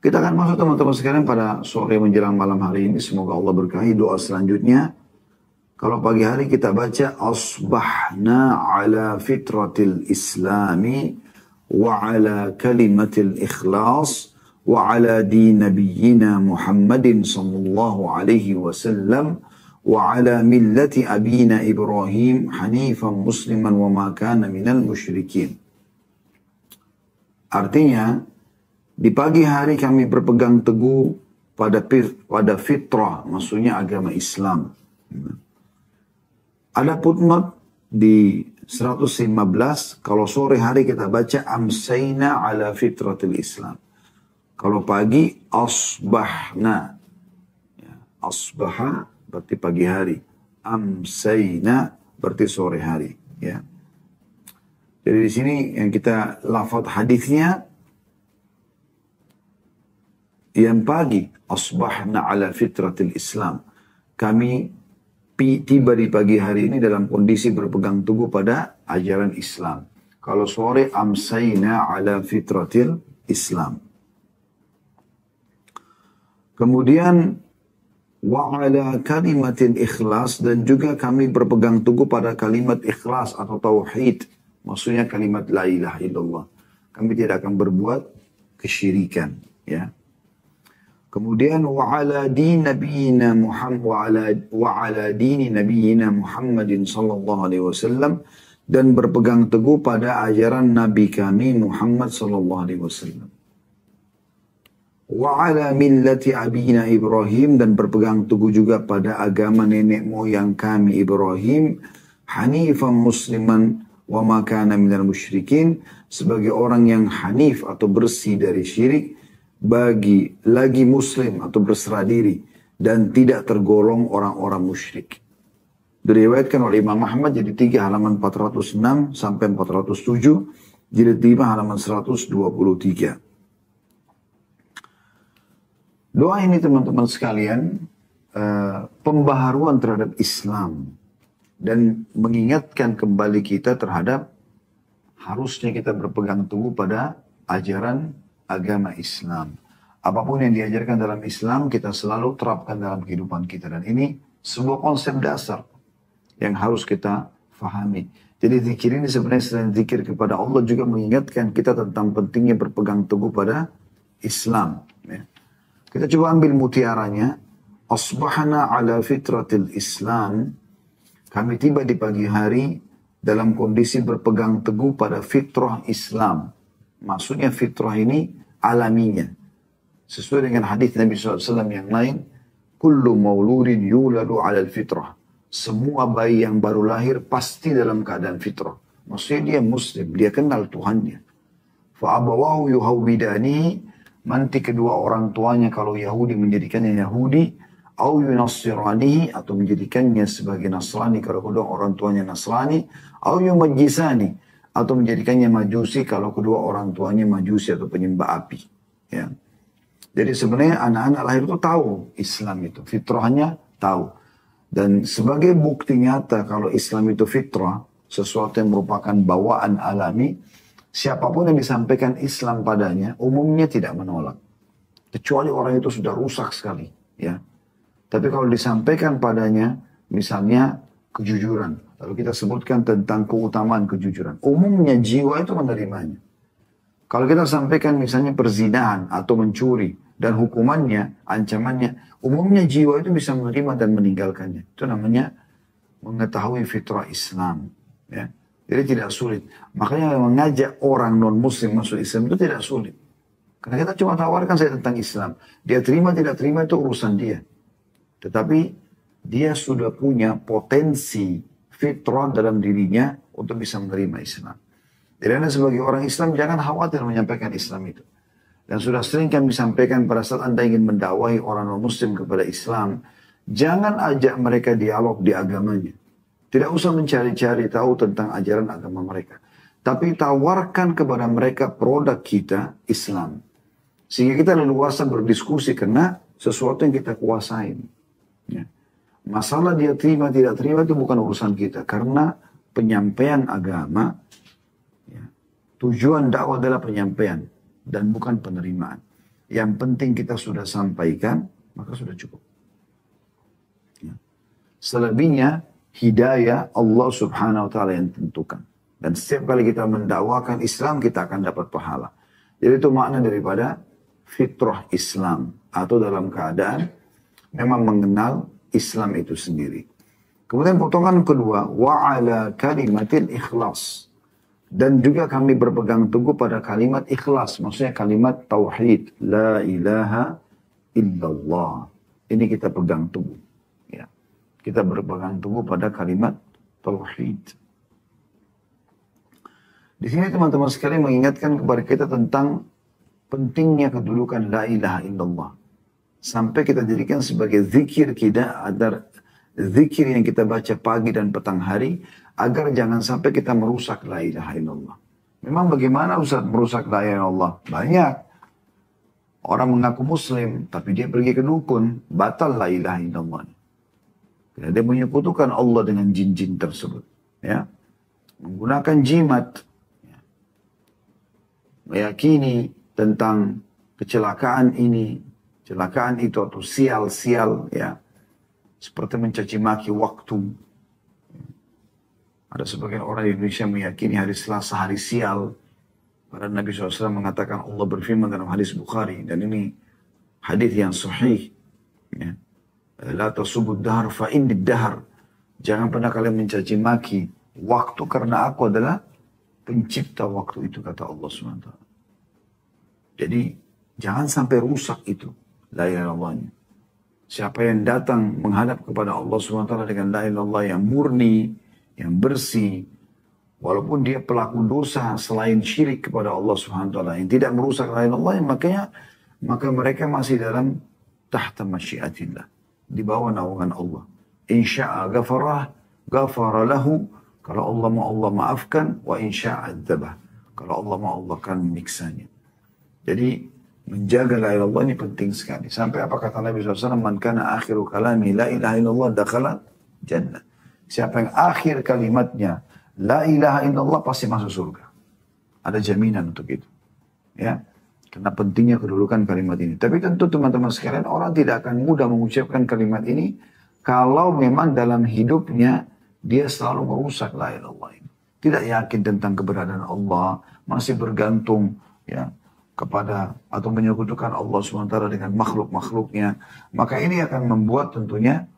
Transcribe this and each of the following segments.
Kita akan masuk teman-teman sekalian pada sore menjelang malam hari ini. Semoga Allah berkahi doa selanjutnya. Kalau pagi hari kita baca asbahna ala fitratil islami wa ala kalimatil ikhlas wa ala din nabiyyina Muhammadin sallallahu alaihi wasallam wa ala millati abina Ibrahim hanifan musliman wa ma kana minal musyrikin. Artinya, di pagi hari kami berpegang teguh pada fitrah, maksudnya agama Islam. Ada footnote di 115, kalau sore hari kita baca amsayna ala fitratil Islam. Kalau pagi asbahna. Ya, asbaha berarti pagi hari. Amsayna berarti sore hari. Ya. Jadi di sini yang kita lafaz hadisnya yang pagi asbahna ala fitratil Islam. Kami tiba di pagi hari ini dalam kondisi berpegang teguh pada ajaran Islam. Kalau sore amsayna ala fitratil Islam. Kemudian wa ala kalimatil ikhlas, dan juga kami berpegang teguh pada kalimat ikhlas atau tauhid. Maksudnya kalimat la ilaha illallah. Kami tidak akan berbuat kesyirikan, ya. Kemudian wa ala din nabiyina Muhammad wa ala dini nabiyina Muhammadin sallallahu alaihi wasallam, dan berpegang teguh pada ajaran nabi kami Muhammad sallallahu alaihi wasallam. Wa ala millati abina Ibrahim, dan berpegang teguh juga pada agama nenek moyang kami Ibrahim, hanifan musliman wa ma kana minal musyrikin, sebagai orang yang hanif atau bersih dari syirik, bagi lagi muslim atau berserah diri, dan tidak tergolong orang-orang musyrik. Diriwayatkan oleh Imam Ahmad jadi 3 halaman 406 sampai 407, jilid 5 halaman 123. Doa ini teman-teman sekalian pembaharuan terhadap Islam dan mengingatkan kembali kita terhadap harusnya kita berpegang teguh pada ajaran agama Islam. Apapun yang diajarkan dalam Islam kita selalu terapkan dalam kehidupan kita, dan ini sebuah konsep dasar yang harus kita fahami. Jadi zikir ini sebenarnya selain zikir kepada Allah juga mengingatkan kita tentang pentingnya berpegang teguh pada Islam. Ya. Kita coba ambil mutiaranya. Asbahna ala fitratil Islam. Kami tiba di pagi hari dalam kondisi berpegang teguh pada fitrah Islam. Maksudnya fitrah ini alaminya. Sesuai dengan hadis Nabi SAW yang lain, kullu mauludin yuladu alal fitrah. Semua bayi yang baru lahir pasti dalam keadaan fitrah. Maksudnya dia muslim, dia kenal Tuhannya. Fa'abawahu yuhawbidani, nanti kedua orang tuanya kalau Yahudi menjadikannya Yahudi, au yunassiranihi, atau menjadikannya sebagai Nasrani kalau kedua orang tuanya Nasrani, au yumajjisani, atau menjadikannya Majusi kalau kedua orang tuanya Majusi atau penyembah api. Ya. Jadi sebenarnya anak-anak lahir itu tahu Islam itu, fitrahnya tahu. Dan sebagai bukti nyata kalau Islam itu fitrah, sesuatu yang merupakan bawaan alami, siapapun yang disampaikan Islam padanya umumnya tidak menolak. Kecuali orang itu sudah rusak sekali. Ya. Tapi kalau disampaikan padanya, misalnya kejujuran. Lalu kita sebutkan tentang keutamaan kejujuran. Umumnya jiwa itu menerimanya. Kalau kita sampaikan misalnya perzinahan atau mencuri dan hukumannya, ancamannya, umumnya jiwa itu bisa menerima dan meninggalkannya. Itu namanya mengetahui fitrah Islam. Ya. Jadi tidak sulit. Makanya mengajak orang non-muslim masuk Islam itu tidak sulit. Karena kita cuma tawarkan saya tentang Islam. Dia terima tidak terima itu urusan dia. Tetapi dia sudah punya potensi fitrah dalam dirinya untuk bisa menerima Islam. Jadi Anda sebagai orang Islam jangan khawatir menyampaikan Islam itu. Dan sudah sering kami sampaikan pada saat Anda ingin mendakwahi orang non-muslim kepada Islam, jangan ajak mereka dialog di agamanya. Tidak usah mencari-cari tahu tentang ajaran agama mereka. Tapi tawarkan kepada mereka produk kita, Islam. Sehingga kita leluasa berdiskusi karena sesuatu yang kita kuasain. Ya. Masalah dia terima tidak terima itu bukan urusan kita. Karena penyampaian agama, ya, tujuan dakwah adalah penyampaian dan bukan penerimaan. Yang penting kita sudah sampaikan, maka sudah cukup. Ya. Selebihnya, hidayah Allah subhanahu wa ta'ala yang tentukan. Dan setiap kali kita mendakwakan Islam, kita akan dapat pahala. Jadi itu makna daripada fitrah Islam. Atau dalam keadaan memang mengenal Islam itu sendiri. Kemudian potongan kedua, wa'ala kalimatil ikhlas. Dan juga kami berpegang teguh pada kalimat ikhlas. Maksudnya kalimat tauhid. La ilaha illallah. Ini kita pegang teguh. Ya. Kita berpegang teguh pada kalimat tauhid. Di sini teman-teman sekalian mengingatkan kepada kita tentang pentingnya kedudukan la ilaha illallah. Sampai kita jadikan sebagai zikir kita, agar zikir yang kita baca pagi dan petang hari, agar jangan sampai kita merusak la ilaha illallah. Memang bagaimana Ustaz merusak la ilaha illallah? Banyak. Orang mengaku muslim, tapi dia pergi ke dukun, batal la ilaha illallah. Dia menyekutukan Allah dengan jin-jin tersebut. Ya. Menggunakan jimat. Ya. Meyakini tentang kecelakaan ini, kecelakaan itu atau sial-sial, ya. Seperti mencaci maki waktu. Ada sebagian orang di Indonesia meyakini hari Selasa hari sial. Para Nabi SAW mengatakan Allah berfirman dalam hadis Bukhari. Dan ini hadis yang sahih. Ya. La tasubud dahar fa inni dahar. Jangan pernah kalian mencaci maki waktu karena aku adalah pencipta waktu itu, kata Allah SWT. Jadi jangan sampai rusak itu la ilaha illallahnya. Siapa yang datang menghadap kepada Allah SWT dengan la ilaha illallah yang murni, yang bersih, walaupun dia pelaku dosa selain syirik kepada Allah SWT yang tidak merusak la ilaha illallah, maka mereka masih dalam tahta masyiatillah, di bawah naungan Allah. Insya'a ghafara lahu, kalau Allah mau Allah maafkan, wa insya'a adzabah, kalau Allah mau Allah akan meniksanya. Jadi menjaga la ilaha illallah ini penting sekali. Sampai apa kata Nabi SAW, man kana akhiru kalami la ilaha illallah dakhala jannah. Siapa yang akhir kalimatnya la ilaha illallah pasti masuk surga. Ada jaminan untuk itu. Ya. Karena pentingnya kedudukan kalimat ini. Tapi tentu teman-teman sekalian, orang tidak akan mudah mengucapkan kalimat ini kalau memang dalam hidupnya dia selalu merusak la ilaha illallah ini. Tidak yakin tentang keberadaan Allah, masih bergantung ya kepada atau menyekutukan Allah SWT dengan makhluk-makhluknya, maka ini akan membuat tentunya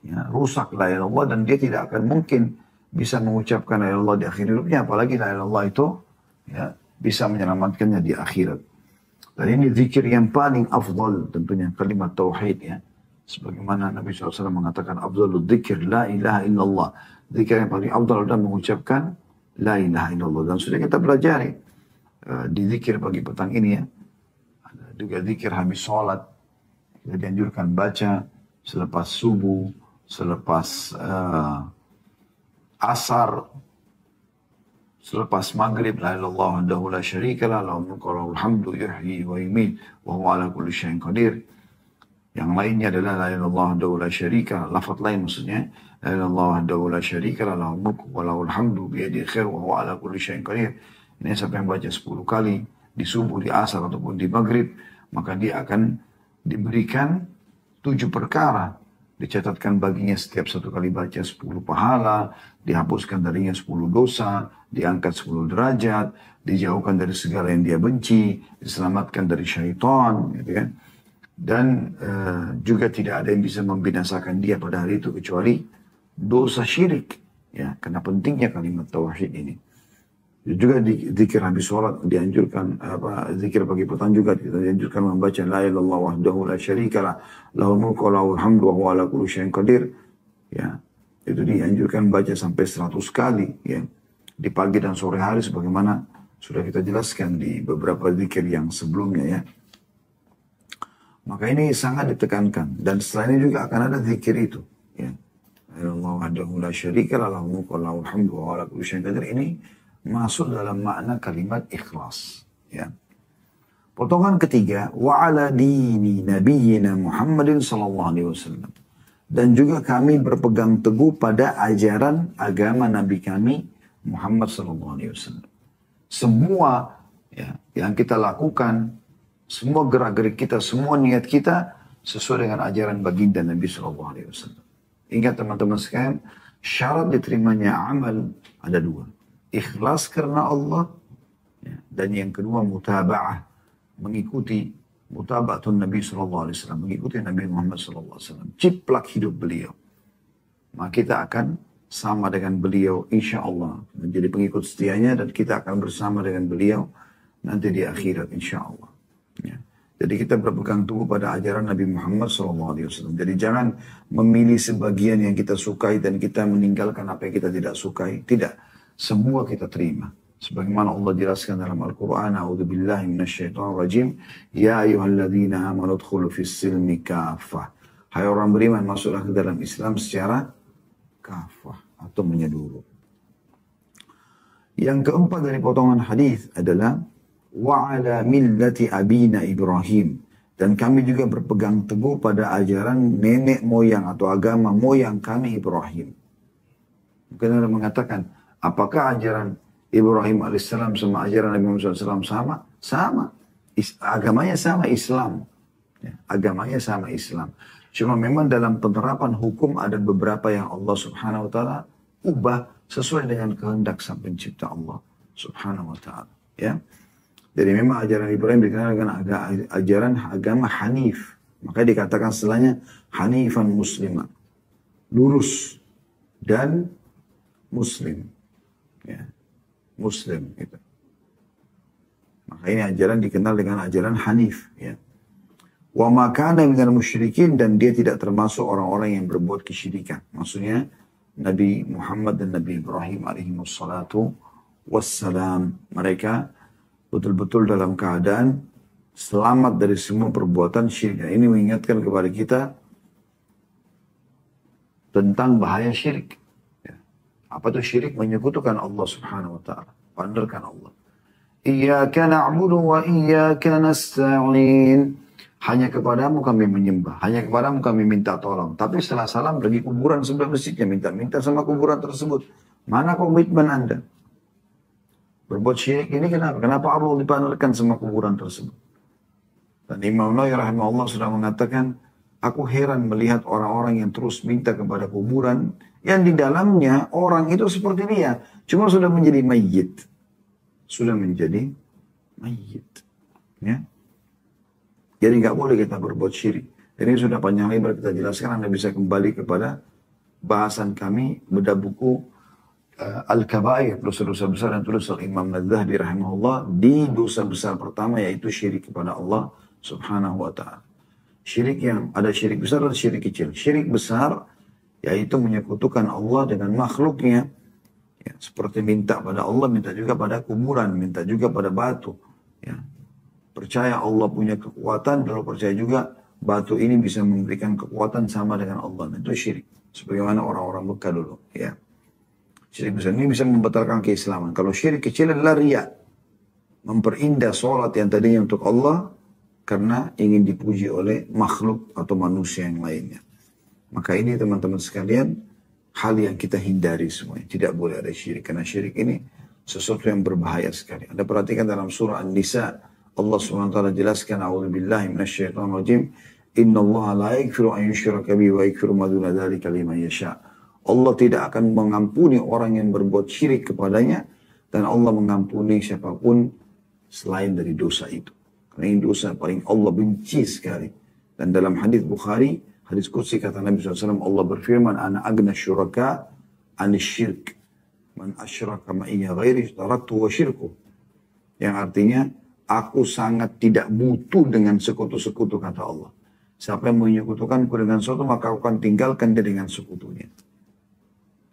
ya, rusak la ilaha illallah, dan dia tidak akan mungkin bisa mengucapkan la ilaha illallah di akhir hidupnya, apalagi la ilaha illallah itu ya, bisa menyelamatkannya di akhirat. Dan ini zikir yang paling afdal tentunya, kalimat tauhid ya. Sebagaimana Nabi SAW mengatakan afdalul zikir la ilaha illallah. Zikir yang paling afdal adalah mengucapkan la ilaha illallah. Dan sudah kita pelajari di zikir pagi petang ini ya. Ada juga zikir habis sholat. Kita dianjurkan baca selepas subuh, selepas asar, selepas maghrib. La ilaha illallah wahdahu la syarika lah, lahul mulku wa lahul hamdu yuhyi wa yumiit wa huwa ala kulli syai'in qadir. Yang lainnya adalah la ilaha illallah wahdahu la syarika, lafaz lain maksudnya. La ilaha illallah wahdahu la syarika lah, lahul mulku wa lahul hamdu biyadihi khair wa huwa ala kulli syai'in qadir. Ini sampai yang baca 10 kali di subuh, di asar ataupun di maghrib, maka dia akan diberikan 7 perkara. Dicatatkan baginya setiap satu kali baca 10 pahala, dihapuskan darinya 10 dosa, diangkat 10 derajat, dijauhkan dari segala yang dia benci, diselamatkan dari syaitan, gitu kan. Dan juga tidak ada yang bisa membinasakan dia pada hari itu kecuali dosa syirik. Ya, karena pentingnya kalimat tauhid ini. Juga di zikir habis sholat dianjurkan, zikir pagi petang juga dianjurkan membaca la ilaha illallah wahdahu la syarikalah, lahul mulku wa lahul hamdu wa huwa ala kulli syai'in qadir. Ya, itu dianjurkan baca sampai 100 kali ya, di pagi dan sore hari sebagaimana sudah kita jelaskan di beberapa zikir yang sebelumnya ya. Maka ini sangat ditekankan, dan setelah ini juga akan ada zikir itu ya. La ilaha illallah wahdahu la syarikalah, lahul mulku wa lahul hamdu wa huwa ala kulli syai'in qadir. Ini masuk dalam makna kalimat ikhlas. Ya. Potongan ketiga, wa ala dini nabiyyina Muhammadin sallallahu alaihi wasallam. Dan juga kami berpegang teguh pada ajaran agama Nabi kami Muhammad sallallahu alaihi wasallam. Semua ya, yang kita lakukan, semua gerak-gerik kita, semua niat kita sesuai dengan ajaran baginda Nabi SAW. Ingat teman-teman sekalian, syarat diterimanya amal ada dua. Ikhlas karena Allah, ya, dan yang kedua mutaba'ah, mengikuti mutaba'atun Nabi SAW, mengikuti Nabi Muhammad SAW, ciplak hidup beliau. Maka kita akan sama dengan beliau insya Allah, menjadi pengikut setianya, dan kita akan bersama dengan beliau nanti di akhirat insya Allah. Ya. Jadi kita berpegang teguh pada ajaran Nabi Muhammad SAW. Jadi jangan memilih sebagian yang kita sukai dan kita meninggalkan apa yang kita tidak sukai. Tidak, semua kita terima. Sebagaimana Allah jelaskan dalam Al-Quran, A'udzubillahi minasyaitonirrajim, Ya ayyuhalladzina amanu udkhulu fis-silmi kaffah. Hai orang beriman, masuklah ke dalam Islam secara kafah atau menyeluruh. Yang keempat dari potongan hadis adalah wa ala millati abina Ibrahim, dan kami juga berpegang teguh pada ajaran nenek moyang atau agama moyang kami Ibrahim. Mungkin ada mengatakan, apakah ajaran Ibrahim alaihissalam sama ajaran Nabi Muhammad SAW sama? Sama. Agamanya sama, Islam. Ya, agamanya sama, Islam. Cuma memang dalam penerapan hukum ada beberapa yang Allah Subhanahu wa taala ubah sesuai dengan kehendak sang pencipta Allah Subhanahu wa taala, ya. Jadi memang ajaran Ibrahim dikenal dengan ajaran agama Hanif. Maka dikatakan setelahnya Hanifan Musliman, lurus dan Muslim, ya. Muslim gitu. Maka ini ajaran dikenal dengan ajaran Hanif, ya. Wa makana minal musyrikin, dan dia tidak termasuk orang-orang yang berbuat kesyirikan. Maksudnya Nabi Muhammad dan Nabi Ibrahim alaihi wassalatu wassalam, mereka betul-betul dalam keadaan selamat dari semua perbuatan syirik. Ini mengingatkan kepada kita tentang bahaya syirik. Ya. Apa itu syirik? Menyekutukan Allah Subhanahu wa taala, pandarkan Allah. Iyyaka na'budu wa iyyaka nasta'in. Hanya kepadamu kami menyembah, hanya kepadamu kami minta tolong. Tapi setelah salam pergi kuburan sebelah masjidnya, minta sama kuburan tersebut. Mana komitmen Anda? Berbuat syirik ini kenapa? Kenapa Allah dipandarkan sama kuburan tersebut? Dan Imam Nawawi rahimahullah sudah mengatakan, aku heran melihat orang-orang yang terus minta kepada kuburan, yang di dalamnya orang itu seperti dia, cuma sudah menjadi mayit. Sudah menjadi mayit. Ya. Jadi nggak boleh kita berbuat syirik. Ini sudah panjang lebar kita jelaskan. Anda bisa kembali kepada bahasan kami bedah buku Al-Kabair, dosa-dosa besar, dan tulis Imam Nadzahdi rahimahullah di dosa besar pertama, yaitu syirik kepada Allah Subhanahu wa taala. Syirik yang ada syirik besar dan syirik kecil. Syirik besar yaitu menyekutukan Allah dengan makhluknya. Ya, seperti minta pada Allah, minta juga pada kuburan, minta juga pada batu. Ya. Percaya Allah punya kekuatan, lalu percaya juga batu ini bisa memberikan kekuatan sama dengan Allah. Itu syirik. Sebagaimana orang-orang Mekah dulu. Ya. Syirik besar ini bisa membatalkan keislaman. Kalau syirik kecil adalah riya. Memperindah sholat yang tadinya untuk Allah karena ingin dipuji oleh makhluk atau manusia yang lainnya. Maka ini teman-teman sekalian, hal yang kita hindari semuanya. Tidak boleh ada syirik. Karena syirik ini sesuatu yang berbahaya sekali. Anda perhatikan dalam surah An-Nisa, Allah SWT jelaskan, A'udzubillahi minasyaitonirrajim, Innallaha la yaghfiru an yushraka bihi wa yaghfiru ma duna dzalika liman yasha. Allah tidak akan mengampuni orang yang berbuat syirik kepadanya, dan Allah mengampuni siapapun selain dari dosa itu. Karena ini dosa paling Allah benci sekali. Dan dalam hadis Bukhari, hadis qudsi, kata Nabi SAW, Allah berfirman, Ana agna syuraka anis syirk. Man asyraka ma'iyya ghairi taraktu wa syirku. Yang artinya, aku sangat tidak butuh dengan sekutu-sekutu, kata Allah. Siapa yang menyekutukanku dengan sesuatu, maka aku akan tinggalkan dia dengan sekutunya.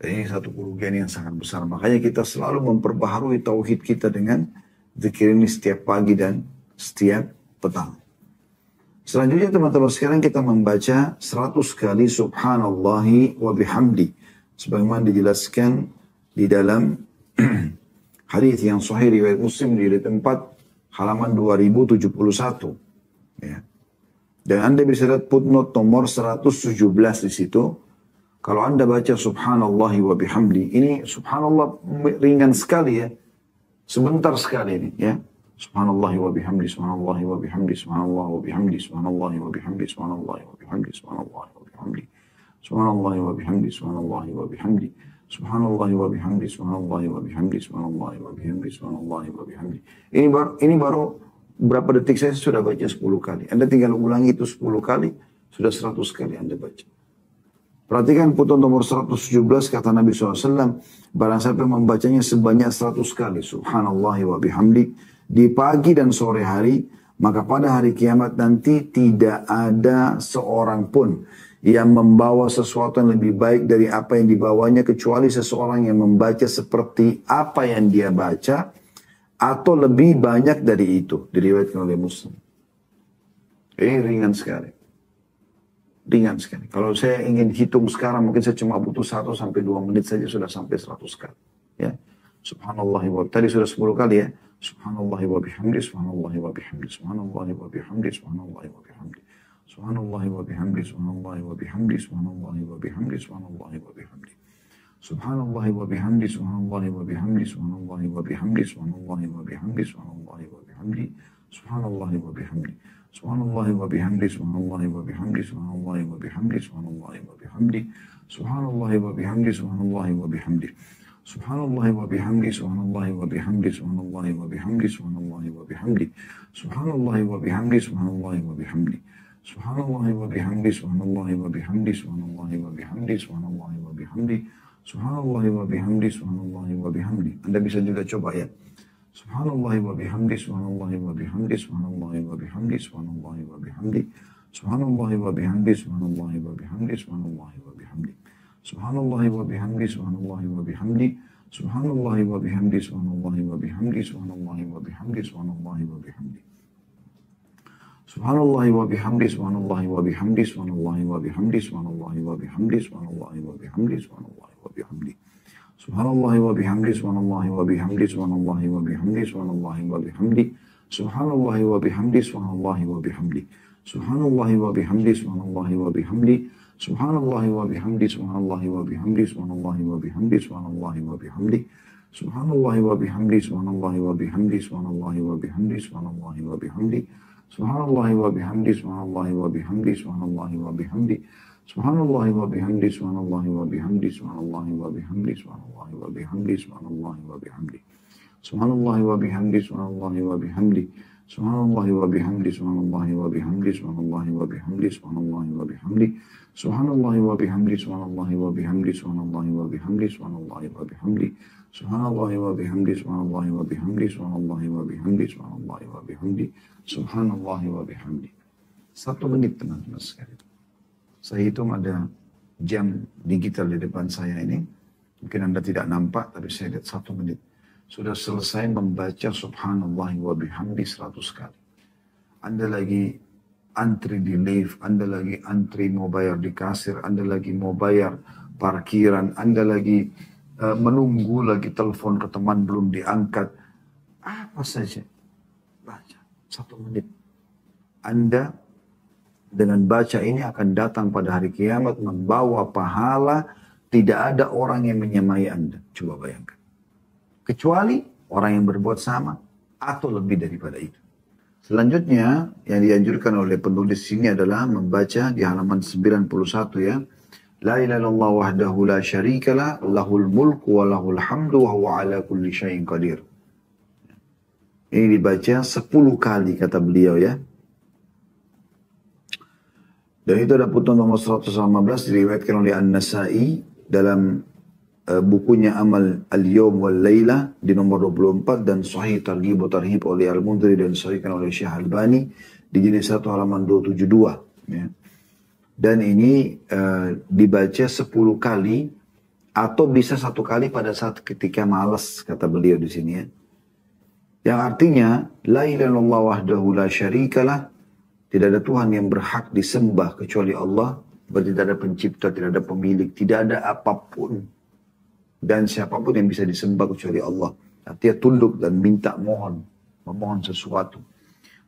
Dan ini satu kerugian yang sangat besar. Makanya kita selalu memperbaharui tauhid kita dengan zikir ini setiap pagi dan setiap petang. Selanjutnya teman-teman sekarang kita membaca 100 kali subhanallahi wa bihamdi. Sebagaimana dijelaskan di dalam hadis yang sahih riwayat Muslim di tempat halaman 2071. Ya. Dan Anda bisa lihat footnote nomor 117 di situ. Kalau Anda baca subhanallahi wa bihamdi, ini subhanallah ringan sekali ya. Sebentar sekali ini ya. Subhanallah wa bihamdi, subhanallah wa bihamdi, subhanallah wa bihamdi, subhanallah wa bihamdi, subhanallah wa bihamdi, subhanallah wa bihamdi. Subhanallah wa bihamdi, subhanallah wa bihamdi. Subhanallah wa bihamdi, subhanallah wa bihamdi, subhanallah wa bihamdi, subhanallah wa bihamdi. Ini baru berapa detik saya sudah baca 10 kali. Anda tinggal ulangi itu 10 kali, sudah 100 kali Anda baca. Perhatikan putun nomor 117 kata Nabi SAW, barang siapa membacanya sebanyak 100 kali, subhanallah wa bihamdi, di pagi dan sore hari, maka pada hari kiamat nanti tidak ada seorang pun yang membawa sesuatu yang lebih baik dari apa yang dibawanya, kecuali seseorang yang membaca seperti apa yang dia baca, atau lebih banyak dari itu, diriwayatkan oleh Muslim. Ini ringan sekali. Ringan sekali. Kalau saya ingin hitung sekarang, mungkin saya cuma butuh 1 sampai 2 menit saja sudah sampai 100 kali. Ya. Subhanallah wa tadi sudah 10 kali ya. Subhanallah wa bihamdi, subhanallah wa bihamdi, subhanallah wa bihamdi, subhanallah wa bihamdi. Subhanallah wa bihamdi, subhanallah wa bihamdi, subhanallah wa bihamdi, subhanallah wa bihamdi. Subhanallah wa bihamdi, subhanallah wa bihamdi, subhanallah wa bihamdi, subhanallah wa bihamdi, subhanallah wa bihamdi, subhanallah wa bihamdi. Subhanallah wa bihamdi, subhanallah wa bihamdi, subhanallah wa bihamdi, subhanallah wa bihamdi, subhanallah wa bihamdi, subhanallah wa bihamdi. Subhanallah wa bihamdi, subhanallah wa bihamdi, subhanallah wa bihamdi, subhanallah wa bihamdi. Subhanallah wa bihamdi, subhanallah wa bihamdi. Subhanallah wa bihamdi, subhanallah wa bihamdi, subhanallah wa bihamdi, subhanallah wa bihamdi. Subhanallah wa bihamdi, subhanallah wa bihamdi. Anda bisa juga coba ya. Subhanallah wa bihamdi, subhanallah wa bihamdi, subhanallah wa bihamdi, subhanallah wa bihamdi. Subhanallah wa bihamdi, subhanallah wa bihamdi, subhanallah wa bihamdi. Subhanallah wa bihamdi, subhanallah wa bihamdi. Subhanallah wa bihamdi, subhanallah wa bihamdi, subhanallah wa bihamdi, subhanallah wa bihamdi. Subhanallah wa bihamdi, subhanallah wa bihamdi, subhanallah wa bihamdi, subhanallah wa bihamdi, subhanallah wa bihamdi, subhanallah wa bihamdi. Subhanallah wa bihamdi, subhanallah wa bihamdi, subhanallah wa bihamdi, subhanallah wa bihamdi. Subhanallah wa bihamdi, subhanallah wa bihamdi. Subhanallah wa bihamdi, subhanallah wa bihamdi. Subhanallah wa bihamdi, subhanallah wa bihamdi, subhanallah wa bihamdi, subhanallah wa bihamdi. Subhanallah wa bihamdi, subhanallah wa bihamdi, subhanallah wa bihamdi, subhanallah wa bihamdi. Subhanallah wa bihamdi, subhanallah wa bihamdi, subhanallah wa bihamdi. Subhanallah wa bihamdi, subhanallah wa bihamdi, subhanallah wa bihamdi, subhanallah wa bihamdi, subhanallah wa bihamdi. Subhanallah wa bihamdi, subhanallah wa bihamdi. Subhanallah wa bihamdi, subhanallah wa bihamdi, subhanallah wa bihamdi, subhanallah wa bihamdi. Subhanallah wa bihamdi, subhanallah wa bihamdi, subhanallah wa bihamdi, subhanallah wa bihamdi. Subhanallah wa bihamdi, subhanallah wa bihamdi, subhanallah wa bihamdi, subhanallah wa bihamdi, subhanallah wa bihamdi. 1 menit teman-teman sekalian. Saya hitung ada jam digital di depan saya ini. Mungkin Anda tidak nampak, tapi saya lihat 1 menit. Sudah selesai membaca subhanallah wa bihamdi 100 kali. Anda lagi antri di lift, Anda lagi antri mau bayar di kasir, Anda lagi mau bayar parkiran, Anda lagi menunggu lagi telepon ke teman belum diangkat. Apa saja. Baca 1 menit. Anda dengan baca ini akan datang pada hari kiamat membawa pahala. Tidak ada orang yang menyamai Anda. Coba bayangkan. Kecuali orang yang berbuat sama atau lebih daripada itu. Selanjutnya yang dianjurkan oleh penulis sini adalah membaca di halaman 91 ya. La ilaha illallah wahdahu la syarikalah, lahul mulku wa lahul hamdu wa huwa ala kulli syai'in qadir. Ini dibaca 10 kali kata beliau ya. Dan itu ada putun nomor 115 diriwayatkan oleh An-Nasai dalam bukunya Amal Al-Yawm wal Layla di nomor 24 dan Sahih Targhib wa Tarhib oleh Al-Mundhiri dan disahihkan oleh Syekh Albani di jilid 1 halaman 272 ya. Dan ini dibaca 10 kali atau bisa 1 kali pada saat ketika malas kata beliau di sini ya. Yang artinya la ilaha illallah wahdahu la syarikalah, tidak ada Tuhan yang berhak disembah kecuali Allah, berarti tidak ada pencipta, tidak ada pemilik, tidak ada apapun dan siapapun yang bisa disembah kecuali Allah. Artinya tunduk dan minta memohon sesuatu.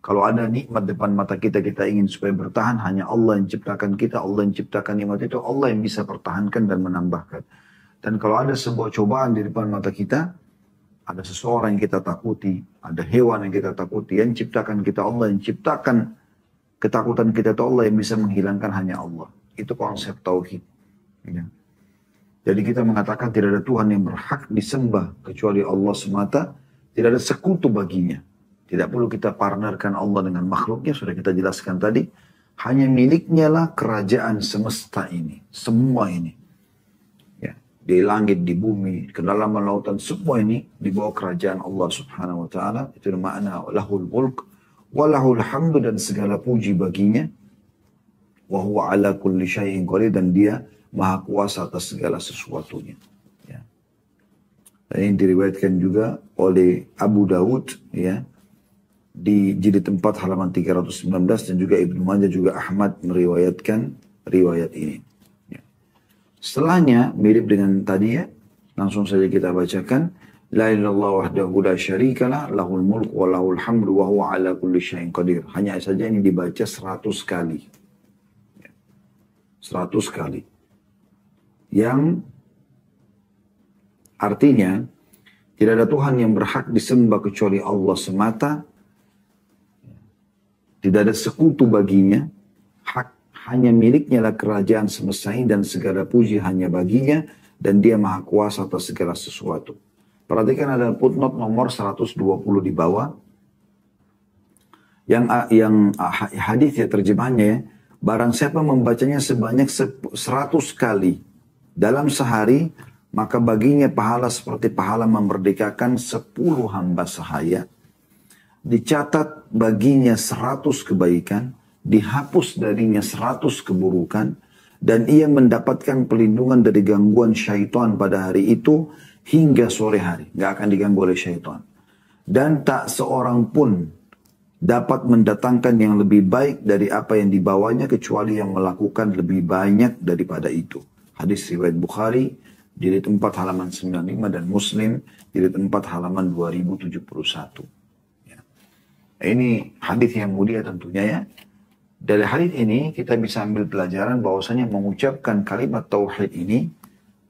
Kalau ada nikmat depan mata kita, kita ingin supaya bertahan, hanya Allah yang ciptakan kita, Allah yang ciptakan nikmat itu, Allah yang bisa pertahankan dan menambahkan. Dan kalau ada sebuah cobaan di depan mata kita, ada seseorang yang kita takuti, ada hewan yang kita takuti, yang ciptakan kita Allah, yang ciptakan ketakutan kita itu Allah, yang bisa menghilangkan hanya Allah. Itu konsep tauhid. Ya. Jadi kita mengatakan tidak ada Tuhan yang berhak disembah kecuali Allah semata, tidak ada sekutu baginya. Tidak perlu kita partnerkan Allah dengan makhluknya, sudah kita jelaskan tadi. Hanya miliknya lah kerajaan semesta ini, semua ini. Ya, di langit, di bumi, kedalaman lautan, semua ini di bawah kerajaan Allah Subhanahu wa taala. Itu makna lahul mulk wa lahul hamdu, dan segala puji baginya. Wa huwa ala kulli syai'in qadir, dan dia maha kuasa atas segala sesuatunya. Ya. Dan ini diriwayatkan juga oleh Abu Dawud, ya, di jilid 4 halaman 319, dan juga Ibnu Majah juga Ahmad meriwayatkan riwayat ini. Ya. Setelahnya mirip dengan tadi, ya, langsung saja kita bacakan. La ilaha illallah wahdahu la syarikalah, lahul mulku wa lahul hamdu wa huwa ala kulli syai'in qadir. Hanya saja ini dibaca 100 kali. 100 kali. Yang artinya tidak ada Tuhan yang berhak disembah kecuali Allah semata. Tidak ada sekutu baginya. Hak hanya miliknya lah kerajaan semesta ini, dan segala puji hanya baginya, dan dia maha kuasa atas segala sesuatu. Perhatikan ada footnote nomor 120 di bawah. Yang hadis ya terjemahannya, ya. Barang siapa membacanya sebanyak 100 kali dalam sehari, maka baginya pahala seperti pahala memerdekakan 10 hamba sahaya. Dicatat baginya 100 kebaikan, dihapus darinya 100 keburukan, dan ia mendapatkan pelindungan dari gangguan syaitan pada hari itu hingga sore hari. Nggak akan diganggu oleh syaitan. Dan tak seorang pun dapat mendatangkan yang lebih baik dari apa yang dibawanya kecuali yang melakukan lebih banyak daripada itu. Hadis riwayat Bukhari, jilid 4 halaman 95, dan Muslim, jilid 4 halaman 2071. Ya. Ini hadis yang mulia tentunya, ya. Dari hadis ini kita bisa ambil pelajaran bahwasanya mengucapkan kalimat tauhid ini,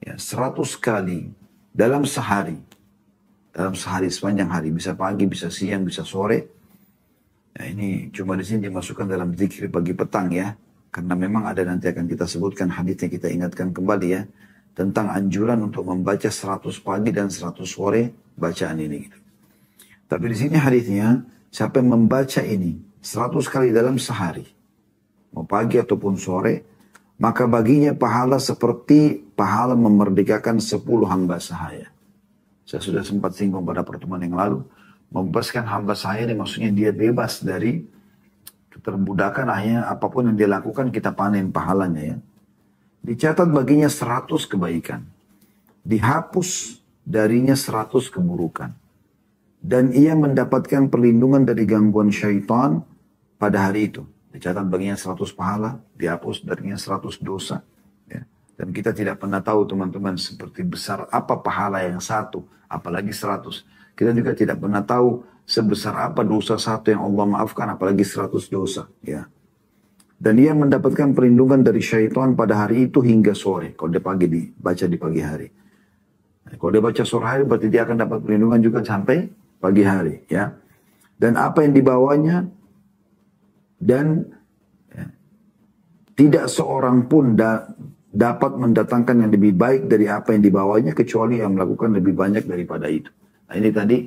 ya, 100 kali dalam sehari. Dalam sehari, sepanjang hari. Bisa pagi, bisa siang, bisa sore. Nah, ini cuma di sini dimasukkan dalam zikir pagi petang, ya. Karena memang ada, nanti akan kita sebutkan hadisnya, kita ingatkan kembali, ya. Tentang anjuran untuk membaca 100 pagi dan 100 sore bacaan ini. Gitu. Tapi di sini hadisnya, siapa yang membaca ini 100 kali dalam sehari, mau pagi ataupun sore, maka baginya pahala seperti pahala memerdekakan 10 hamba sahaya. Saya sudah sempat singgung pada pertemuan yang lalu. Membebaskan hamba sahaya ini maksudnya dia bebas dari keterbudakan, akhirnya apapun yang dia lakukan kita panen pahalanya, ya. Dicatat baginya 100 kebaikan. Dihapus darinya 100 keburukan. Dan ia mendapatkan perlindungan dari gangguan syaitan pada hari itu. Dicatat baginya 100 pahala, dihapus darinya 100 dosa. Ya. Dan kita tidak pernah tahu, teman-teman, seperti besar apa pahala yang satu, apalagi 100. Kita juga tidak pernah tahu sebesar apa dosa satu yang Allah maafkan, apalagi 100 dosa. Ya. Dan ia mendapatkan perlindungan dari syaitan pada hari itu hingga sore. Kalau dia baca di pagi hari. Nah, kalau dia baca sore hari, berarti dia akan dapat perlindungan juga sampai pagi hari. Ya. Dan apa yang dibawanya, dan, ya, tidak seorang pun dapat mendatangkan yang lebih baik dari apa yang dibawanya kecuali yang melakukan lebih banyak daripada itu. Nah, ini tadi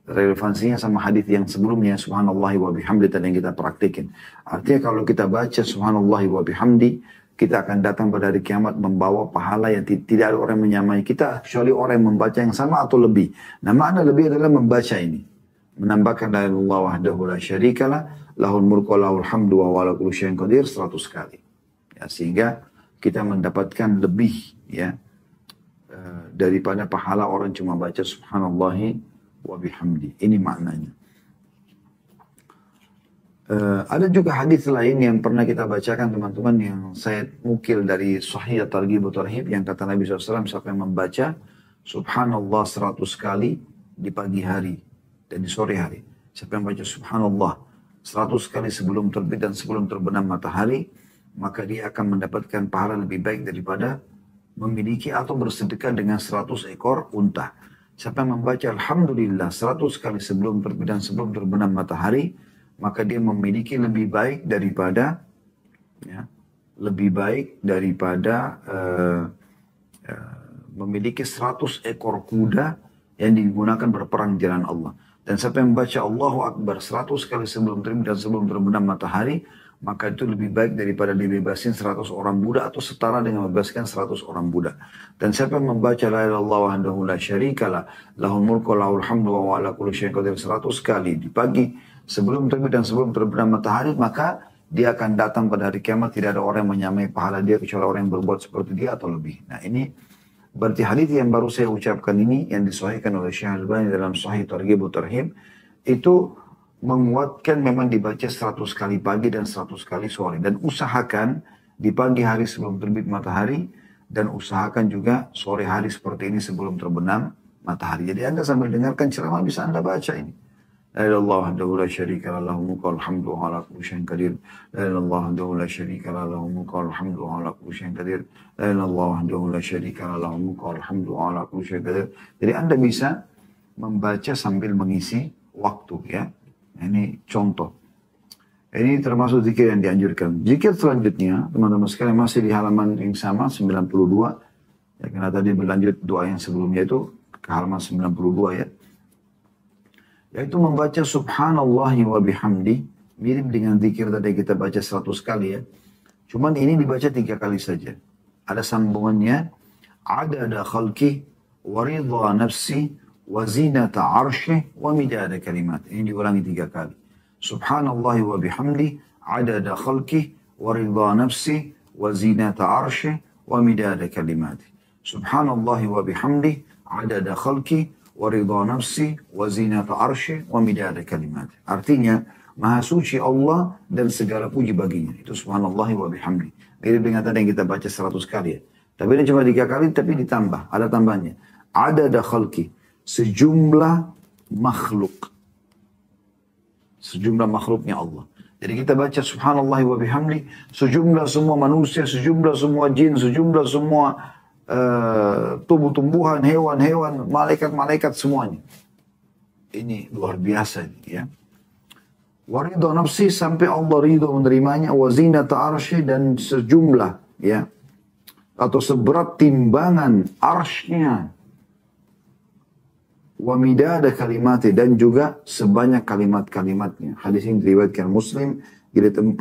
relevansinya sama hadis yang sebelumnya, subhanallahi wa bihamdi, tadi yang kita praktikin. Artinya kalau kita baca subhanallahi wa bihamdi, kita akan datang pada hari kiamat membawa pahala yang tidak ada orang yang menyamai kita kecuali orang yang membaca yang sama atau lebih. Nah, makna lebih adalah membaca ini. Menambahkan la ilaha illallah wahdahu la syarikalah, lahul mulku wa lahul hamdu wa huwa ala kulli syai'in qadir 100 kali. Ya, sehingga kita mendapatkan lebih, ya, daripada pahala orang cuma baca subhanallahi wa bihamdi. Ini maknanya. Ada juga hadis lain yang pernah kita bacakan, teman-teman, yang saya mukil dari Sahih At-Targhib wa Tarhib, yang kata Nabi SAW, siapa yang membaca subhanallah 100 kali di pagi hari dan di sore hari. Siapa yang baca subhanallah 100 kali sebelum terbit dan sebelum terbenam matahari, maka dia akan mendapatkan pahala lebih baik daripada memiliki atau bersedekah dengan 100 ekor unta. Siapa yang membaca Alhamdulillah 100 kali sebelum terbit dan sebelum terbenam matahari, maka dia memiliki lebih baik daripada ya, lebih baik daripada memiliki 100 ekor kuda yang digunakan berperang di jalan Allah. Dan siapa yang membaca Allahu Akbar 100 kali sebelum terbit dan sebelum terbenam matahari, maka itu lebih baik daripada dibebasin 100 orang budak atau setara dengan membebaskan 100 orang budak. Dan siapa yang membaca la ilaha illallah wahdahu la syarikalah lahul mulku wa lahul hamdu wa huwa ala kulli syai'in qadir 100 kali di pagi sebelum terbit dan sebelum terbenam matahari, maka dia akan datang pada hari kiamat tidak ada orang yang menyamai pahala dia kecuali orang yang berbuat seperti dia atau lebih. Nah, ini berarti hadis yang baru saya ucapkan ini yang disahihkan oleh Syekh Al-Albani dalam Sahih Targhib wa Tarhib itu menguatkan memang dibaca 100 kali pagi dan 100 kali sore. Dan usahakan di pagi hari sebelum terbit matahari dan usahakan juga sore hari seperti ini sebelum terbenam matahari. Jadi Anda sambil dengarkan ceramah bisa Anda baca ini. La ilaha illallah wahdahu la syarika lah lahul mulku wal hamdu wa ala kulli syai'in qadir. La ilaha illallah wahdahu la syarika lah lahul mulku wal hamdu wa ala kulli syai'in qadir. La ilaha illallah wahdahu la syarika lah lahul mulku wal hamdu wa ala kulli syai'in qadir. Jadi Anda bisa membaca sambil mengisi waktu ya. Ini contoh. Ini termasuk zikir yang dianjurkan. Zikir selanjutnya, teman-teman sekalian masih di halaman yang sama, 92. Ya, karena tadi berlanjut doa yang sebelumnya itu ke halaman 92 ya. Yaitu membaca subhanallahi wa bihamdi. Mirip dengan zikir tadi kita baca 100 kali ya. Cuman ini dibaca 3 kali saja. Ada sambungannya. Adada khalqi wa ridha nafsi wa zinata arsyih wa midada kalimat. Ini diulangi 3 kali. Subhanallahi wa bihamdi adada khalqih wa ridha nafsi wa zinata arsyih wa midada kalimat. Subhanallahi wa bihamdi adada khalqih wa ridha nafsi wa zinata arsyih wa midada kalimat. Artinya, Maha suci Allah dan segala puji baginya. Itu subhanallahi wa bihamdi. Mirip dengan tadi yang kita baca 100 kali ya. Tapi ini cuma 3 kali tapi ditambah. Ada tambahnya. Adada khalqih. Sejumlah makhluk. Sejumlah makhluknya Allah. Jadi kita baca subhanallah wa bihamdi. Sejumlah semua manusia, sejumlah semua jin, sejumlah semua tumbuh-tumbuhan, hewan-hewan, malaikat-malaikat semuanya. Ini luar biasa ya. Waridha nafsi sampai Allah ridho menerimanya. Wazinata arsy dan sejumlah ya. Atau seberat timbangan arsy-nya. Wa midada kalimati dan juga sebanyak kalimat-kalimatnya. Hadis ini diriwayatkan Muslim jilid 4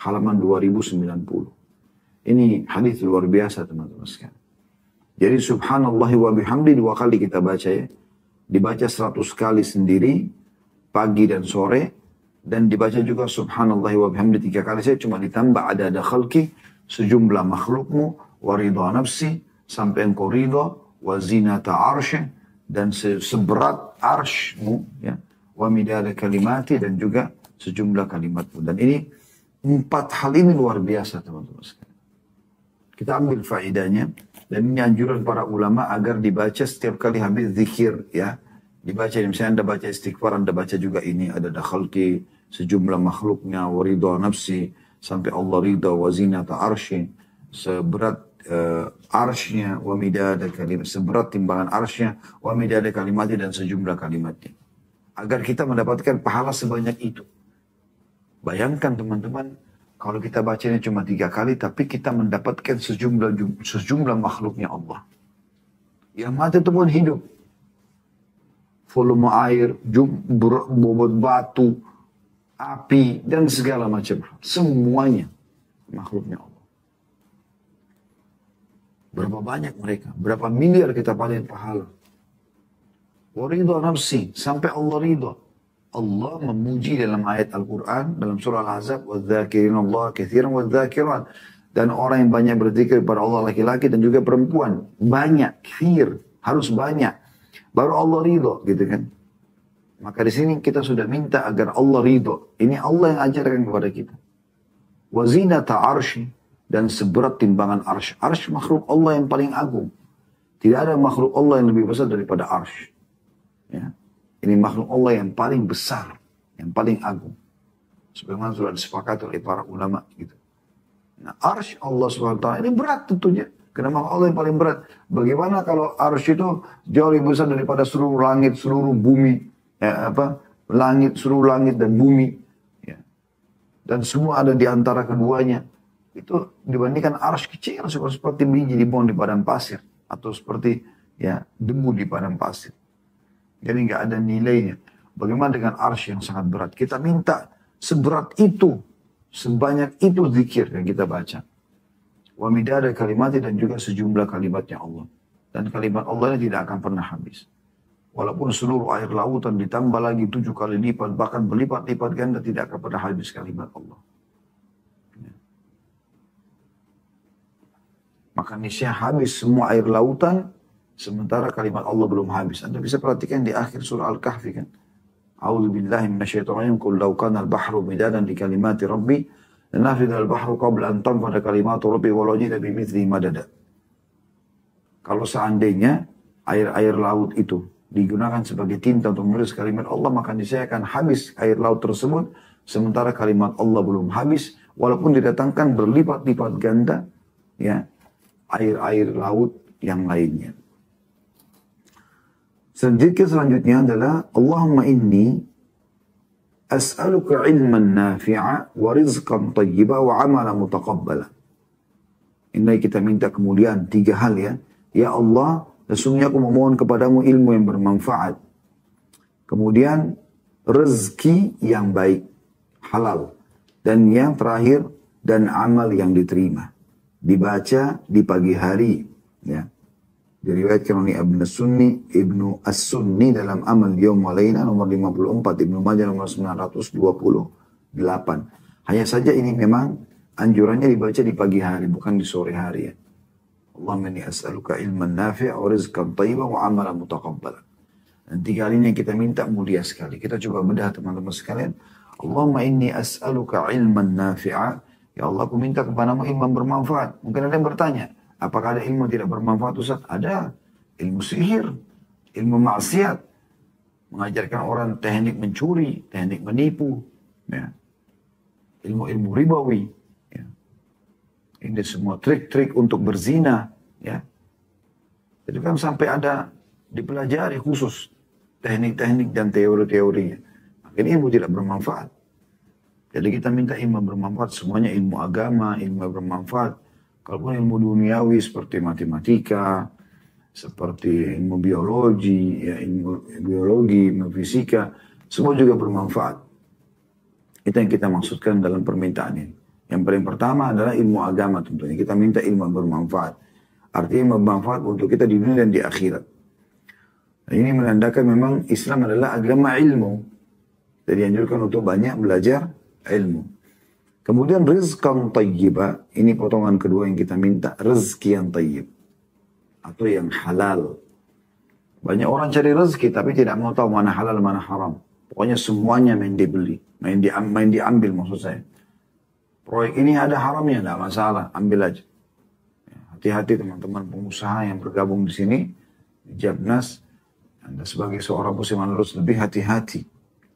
halaman 2090. Ini hadis luar biasa teman-teman sekalian. Jadi subhanallah wa bihamdi 2 kali kita baca ya. Dibaca 100 kali sendiri pagi dan sore dan dibaca juga subhanallah wa bihamdi 3 kali saja cuma ditambah ada khalqi sejumlah makhlukmu wa ridha nafsi sampai engkau ridha wa zinata arsy dan seberat arshmu ya wa midada kalimati dan juga sejumlah kalimatmu. Dan ini 4 hal ini luar biasa teman-teman sekalian. Kita ambil faedahnya dan ini anjuran para ulama agar dibaca setiap kali habis zikir ya. Dibaca misalnya Anda baca istighfar, Anda baca juga ini ada khalqi sejumlah makhluknya wa ridha nafsi sampai Allah ridha wa zinata arsy seberat arsy-nya wa midada kalimat seberat timbangan arsy-nya wa midada kalimatnya dan sejumlah kalimatnya agar kita mendapatkan pahala sebanyak itu. Bayangkan teman-teman kalau kita bacanya cuma 3 kali tapi kita mendapatkan sejumlah makhluknya Allah yang mati itu pun hidup, volume air, bobot batu, api dan segala macam semuanya makhluknya Allah. Berapa banyak mereka? Berapa miliar kita panen pahala? Waridha nafsi. Sampai Allah ridha. Allah memuji dalam ayat Al-Quran. Dalam surah Al-Ahzab. وَالذَّاكِرِينَ اللَّهَ كَثِيرًا وَالذَّاكِرَاتِ. Dan orang yang banyak berzikir kepada Allah laki-laki dan juga perempuan. Banyak. Kathir. Harus banyak. Baru Allah ridha. Gitu kan. Maka di sini kita sudah minta agar Allah ridha. Ini Allah yang ajarkan kepada kita. وَزِينَةَ عَرْشِ dan seberat timbangan arsy. Arsy makhluk Allah yang paling agung. Tidak ada makhluk Allah yang lebih besar daripada arsy. Ya. Ini makhluk Allah yang paling besar, yang paling agung. Sebagaimana sudah disepakati oleh para ulama gitu. Nah, arsy Allah SWT ini berat tentunya. Karena makhluk Allah yang paling berat. Bagaimana kalau arsy itu jauh lebih besar daripada seluruh langit, seluruh bumi, ya, seluruh langit dan bumi, ya. Dan semua ada di antara keduanya. Itu dibandingkan arsy kecil seperti biji dibuang di padang pasir atau seperti ya debu di padang pasir. Jadi nggak ada nilainya. Bagaimana dengan arsy yang sangat berat? Kita minta seberat itu, sebanyak itu zikir yang kita baca. Wa midada kalimati, dan juga sejumlah kalimatnya Allah. Dan kalimat Allah ini tidak akan pernah habis. Walaupun seluruh air lautan ditambah lagi 7 kali lipat, bahkan berlipat-lipat ganda, tidak akan pernah habis kalimat Allah. Ya. Maka niscaya habis semua air lautan, sementara kalimat Allah belum habis. Anda bisa perhatikan di akhir surah Al-Kahfi kan. A'udzu billahi minasyaitonir rajim. Qul law kana al-bahru midadan li kalimati rabbi lanafidha al-bahru qabla an tanfada kalimatu rabbi walau ji'na bimithlihi madada. Kalau seandainya air-air laut itu digunakan sebagai tinta untuk menulis kalimat Allah, maka niscaya akan habis air laut tersebut, sementara kalimat Allah belum habis, walaupun didatangkan berlipat-lipat ganda ya air-air laut yang lainnya. Selanjutnya adalah Allahumma inni as'aluka ilman nafi'a wa rizqan tayyiba wa amalan mutaqabbala. Ini kita minta kemuliaan 3 hal ya. Ya Allah, sesungguhnya aku memohon kepadamu ilmu yang bermanfaat. Kemudian rezeki yang baik, halal. Dan yang terakhir, dan amal yang diterima. Dibaca di pagi hari ya. Diriwayatkan oleh Ibnu As-Sunni dalam Amal Yawm wa Laila nomor 54, Ibnu Majah nomor 928. Hanya saja ini memang anjurannya dibaca di pagi hari, bukan di sore hari ya. Allahumma inni as'aluka ilman nafi'a wa rizqan thayyiban wa amalan mutaqabbala. Dan 3 kali ini yang kita minta mulia sekali. Kita coba bedah teman-teman sekalian. Allahumma inni as'aluka ilman nafi'a. Ya Allah, aku minta kepadamu ilmu yang bermanfaat. Mungkin ada yang bertanya, apakah ada ilmu tidak bermanfaat Ustaz? Ada. Ilmu sihir, ilmu maksiat. Mengajarkan orang teknik mencuri, teknik menipu. Ya. Ilmu-ilmu ribawi. Ya. Ini semua trik-trik untuk berzina. Ya. Jadi kan sampai ada dipelajari khusus teknik-teknik dan teori-teorinya. Akhirnya ilmu tidak bermanfaat. Jadi kita minta ilmu bermanfaat, semuanya ilmu agama, ilmu bermanfaat. Kalaupun ilmu duniawi seperti matematika, seperti ilmu biologi, ya ilmu fisika, semua juga bermanfaat. Itu yang kita maksudkan dalam permintaan ini. Yang paling pertama adalah ilmu agama tentunya. Kita minta ilmu yang bermanfaat. Artinya bermanfaat untuk kita di dunia dan di akhirat. Nah, ini menandakan memang Islam adalah agama ilmu. Jadi anjurkan untuk banyak belajar ilmu. Kemudian rizqan tayyiba, ini potongan kedua yang kita minta, rezeki yang tayyib atau yang halal. Banyak orang cari rezeki tapi tidak mau tahu mana halal mana haram. Pokoknya semuanya main dibeli, main diambil maksud saya. Proyek ini ada haramnya, tidak masalah, ambil aja. Hati-hati teman-teman pengusaha yang bergabung di sini, di Jabnas. Anda sebagai seorang muslim harus lebih hati-hati,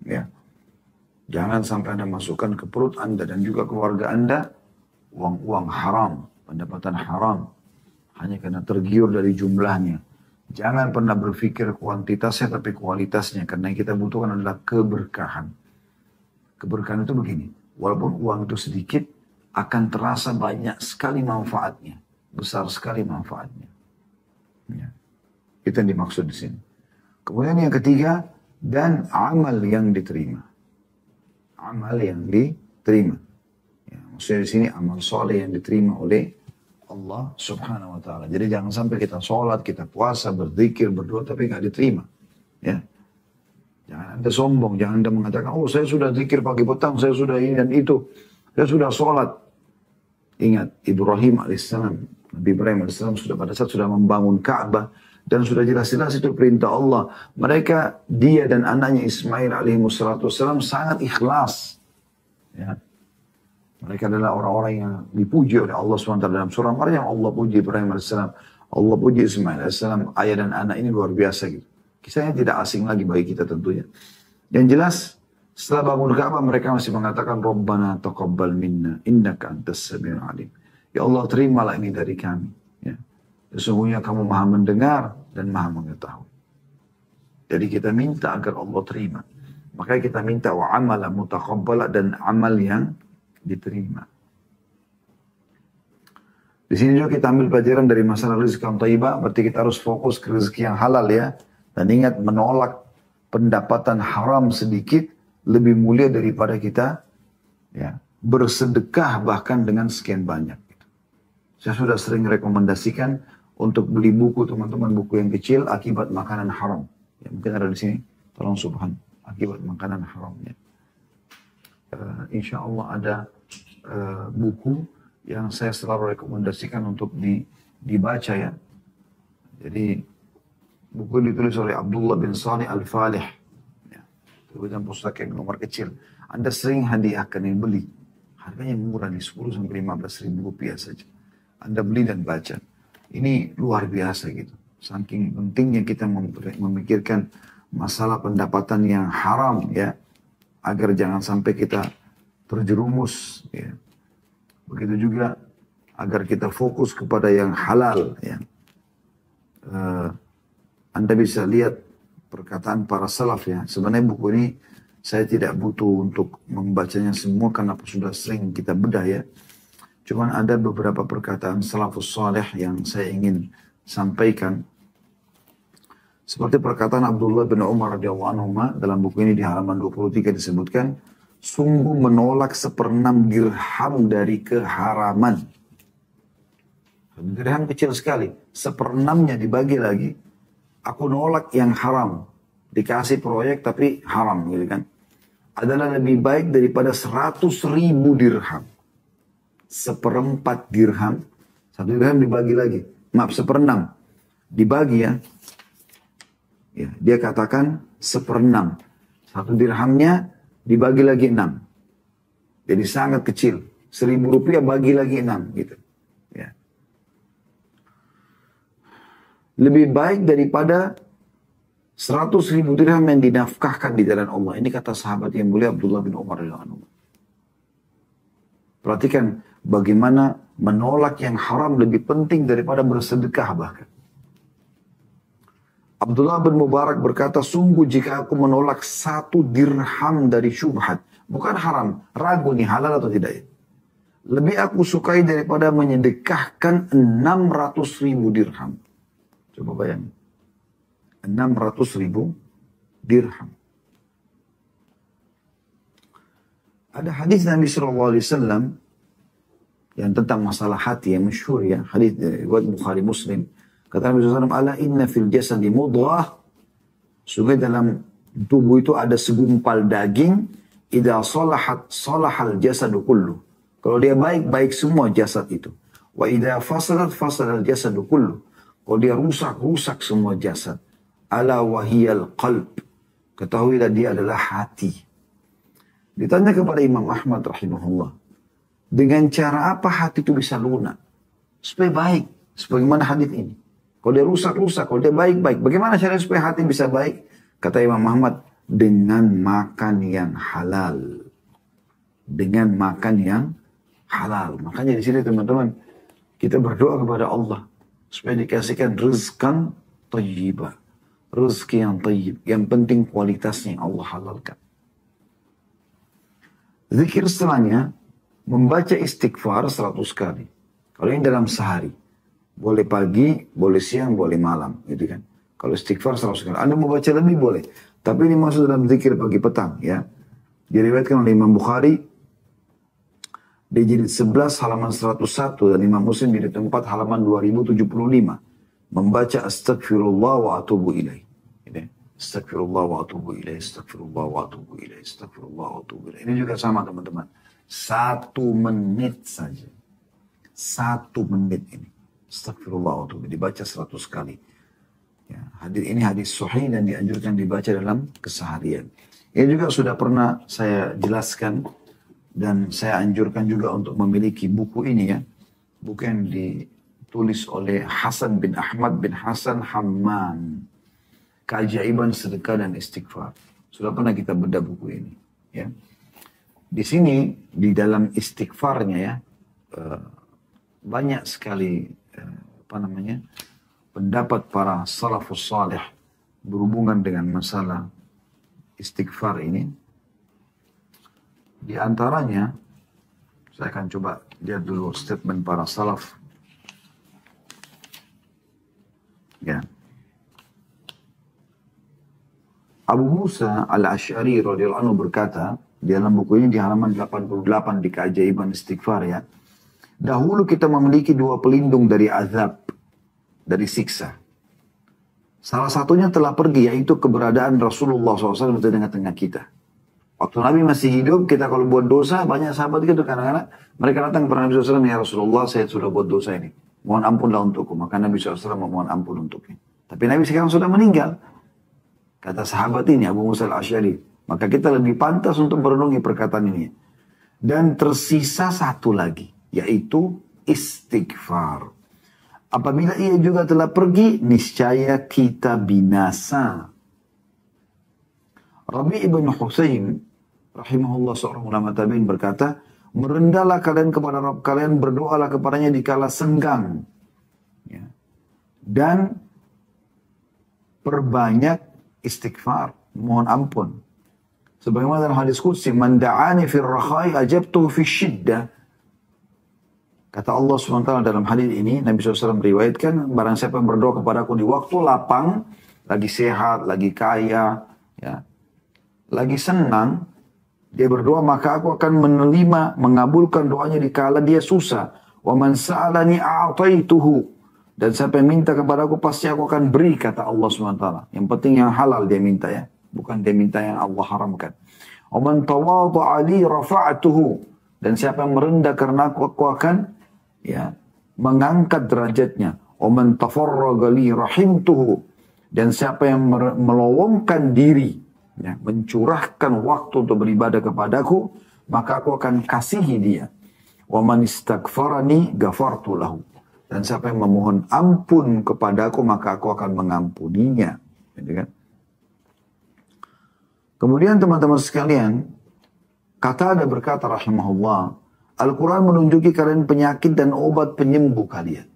ya. Jangan sampai Anda masukkan ke perut Anda dan juga keluarga Anda uang-uang haram, pendapatan haram, hanya karena tergiur dari jumlahnya. Jangan pernah berpikir kuantitasnya tapi kualitasnya, karena yang kita butuhkan adalah keberkahan. Keberkahan itu begini, walaupun uang itu sedikit, akan terasa banyak sekali manfaatnya, besar sekali manfaatnya. Ya. Itu yang dimaksud di sini. Kemudian yang ketiga, dan amal yang diterima. Amal yang diterima. Ya, maksudnya di sini amal soleh yang diterima oleh Allah Subhanahu wa Ta'ala. Jadi jangan sampai kita sholat, kita puasa, berzikir, berdoa, tapi nggak diterima. Ya, jangan Anda sombong, jangan Anda mengatakan, oh saya sudah zikir pagi petang, saya sudah ini dan itu, saya sudah sholat. Ingat Ibrahim alaihissalam, Nabi Ibrahim alaihissalam sudah pada saat sudah membangun Ka'bah. Dan sudah jelas-jelas itu perintah Allah. Mereka, dia dan anaknya Ismail alaihissalam sangat ikhlas. Ya. Mereka adalah orang-orang yang dipuji oleh Allah SWT. Dalam surah Maryam, Allah puji Ibrahim alaihissalam. Allah puji Ismail alaihissalam. Ayah dan anak ini luar biasa gitu. Kisahnya tidak asing lagi bagi kita tentunya. Yang jelas, setelah bangun Ka'bah mereka masih mengatakan, Rabbana taqabbal minna, innaka antas samiul alim. Ya Allah, terimalah ini dari kami. Ya. Sesungguhnya kamu maha mendengar dan maha mengetahui. Jadi kita minta agar Allah terima. Makanya kita minta wa amala mutaqabbala, dan amal yang diterima. Di sini juga kita ambil pelajaran dari masalah rezeki yang thayyibah, berarti kita harus fokus ke rezeki yang halal ya. Dan ingat, menolak pendapatan haram sedikit lebih mulia daripada kita ya bersedekah bahkan dengan sekian banyak. Saya sudah sering rekomendasikan untuk beli buku teman-teman, buku yang kecil akibat makanan haram. Ya, mungkin ada di sini, tolong subhan, akibat makanan haramnya. Insya Allah ada buku yang saya selalu rekomendasikan untuk dibaca ya. Jadi buku ditulis oleh Abdullah bin Salih Al-Falih. Ya, tulisan pustaka yang nomor kecil. Anda sering hadiahkan yang beli. Harganya murah nih, 10 sampai 15 ribu rupiah saja. Anda beli dan baca. Ini luar biasa gitu. Saking pentingnya kita memikirkan masalah pendapatan yang haram ya. Agar jangan sampai kita terjerumus ya. Begitu juga agar kita fokus kepada yang halal ya. Anda bisa lihat perkataan para salaf ya. Sebenarnya buku ini saya tidak butuh untuk membacanya semua karena sudah sering kita bedah ya. Cuman ada beberapa perkataan salafus saleh yang saya ingin sampaikan. Seperti perkataan Abdullah bin Umar radhiyallahu anhu dalam buku ini di halaman 23 disebutkan, sungguh menolak 1/6 dirham dari keharaman. Dirham kecil sekali, 1/6-nya dibagi lagi. Aku nolak yang haram, dikasih proyek tapi haram gitu kan. Adalah lebih baik daripada 100.000 dirham. 1/4 dirham, 1 dirham dibagi lagi. Maaf, 1/6 dibagi ya. Ya, dia katakan 1/6. 1 dirhamnya dibagi lagi 6. Jadi sangat kecil. 1.000 rupiah bagi lagi 6 gitu. Ya. Lebih baik daripada 100.000 dirham yang dinafkahkan di jalan Allah. Ini kata sahabat yang mulia Abdullah bin Umar radhiyallahu anhu. Perhatikan bagaimana menolak yang haram lebih penting daripada bersedekah bahkan. Abdullah bin Mubarak berkata, sungguh jika aku menolak 1 dirham dari syubhat, bukan haram, ragu nih halal atau tidak ya. Lebih aku sukai daripada menyedekahkan 600.000 dirham. Coba bayangin. 600.000 dirham. Ada hadis Nabi SAW yang tentang masalah hati yang masyhur ya. Hadis riwayat Bukhari Muslim. Kata Nabi SAW, ala inna fil jasadi mudghah. Sungguh dalam tubuh itu ada segumpal daging. Idza salahat salahal jasadu kullu. Kalau dia baik, baik semua jasad itu. Wa idza fasadat fasadal jasadu kullu. Kalau dia rusak, rusak semua jasad. Ala wahiyal qalb. Ketahuilah dia adalah hati. Ditanya kepada Imam Ahmad rahimahullah. Dengan cara apa hati itu bisa lunak? Supaya baik. Sebagaimana hadis ini. Kalau dia rusak-rusak, kalau dia baik-baik. Bagaimana caranya supaya hati bisa baik? Kata Imam Ahmad, dengan makan yang halal. Dengan makan yang halal. Makanya di sini teman-teman, kita berdoa kepada Allah. Supaya dikasihkan rizkan tayyibah. Rezeki yang tayyib. Yang penting kualitasnya yang Allah halalkan. Zikir setelahnya, membaca istighfar 100 kali. Kalau ini dalam sehari. Boleh pagi, boleh siang, boleh malam. Gitu kan. Kalau istighfar 100 kali. Anda mau baca lebih boleh. Tapi ini masuk dalam zikir pagi petang. Ya. Diriwayatkan oleh Imam Bukhari. Di jilid 11 halaman 101. Dan Imam Muslim di jilid 4 halaman 2075. Membaca astagfirullah wa atubu ilaih. Astagfirullah wa atubu ilaih. Astagfirullah wa atubu ilaih. Astagfirullah wa atubu ilaih. Ini juga sama teman-teman. 1 menit saja. 1 menit ini. Astagfirullah wa atubu ilaih. Dibaca 100 kali. Ya, ini hadis sahih dan dianjurkan dibaca dalam keseharian. Ini juga sudah pernah saya jelaskan. Dan saya anjurkan juga untuk memiliki buku ini ya. Buku yang ditulis oleh Hasan bin Ahmad bin Hasan Hamman. Keajaiban sedekah dan istighfar. Sudah pernah kita bedah buku ini. Ya. Di sini, di dalam istighfarnya ya, banyak sekali pendapat para salafus salih berhubungan dengan masalah istighfar ini. Di antaranya, saya akan coba lihat dulu statement para salaf. Ya. Abu Musa al-Asy'ari radhiyallahu anhu berkata, di dalam buku ini di halaman 88 di Keajaiban Istighfar ya. Dahulu kita memiliki dua pelindung dari azab, dari siksa. Salah satunya telah pergi, yaitu keberadaan Rasulullah SAW di tengah-tengah kita. Waktu Nabi masih hidup, kita kalau buat dosa, banyak sahabat gitu kadang-kadang mereka datang kepada Nabi SAW, ya Rasulullah, saya sudah buat dosa ini. Mohon ampunlah untukku. Maka Nabi SAW memohon ampun untuknya. Tapi Nabi sekarang sudah meninggal. Kata sahabat ini, Abu Musa al-Asy'ari. Maka kita lebih pantas untuk merenungi perkataan ini. Dan tersisa satu lagi, yaitu istighfar. Apabila ia juga telah pergi, niscaya kita binasa. Rabi' ibn Husain, rahimahullah seorang ulama tabi'in berkata, merendahlah kalian kepada Rabb kalian, berdoalah kepadanya di kala senggang. Ya. Dan perbanyak istighfar, mohon ampun. Sebagaimana dalam hadis qudsi, man da'ani fir rakhai ajabtuhu fi syiddah. Kata Allah SWT dalam hadis ini, Nabi SAW meriwayatkan, barang siapa yang berdoa kepadaku di waktu lapang, lagi sehat, lagi kaya, ya, lagi senang, dia berdoa, maka aku akan menerima, mengabulkan doanya di kala dia susah. Wa man sa'alani a'taituhu. Dan siapa yang minta kepada aku, pasti aku akan beri, kata Allah SWT. Yang penting yang halal dia minta ya. Bukan dia minta yang Allah haramkan. Wa man tawadha'a li rafa'tuhu. Dan siapa yang merendah karena aku akan ya mengangkat derajatnya. Wa man tafarraga li rahimtuhu. Dan siapa yang melowongkan diri, ya, mencurahkan waktu untuk beribadah kepadaku, maka aku akan kasihi dia. Wa man istaghfarani ghafartu lahu. Dan siapa yang memohon ampun kepadaku, maka aku akan mengampuninya. Gitu kan? Kemudian teman-teman sekalian, Qatadah berkata rahimahullah, Al-Quran menunjuki kalian penyakit dan obat penyembuh kalian.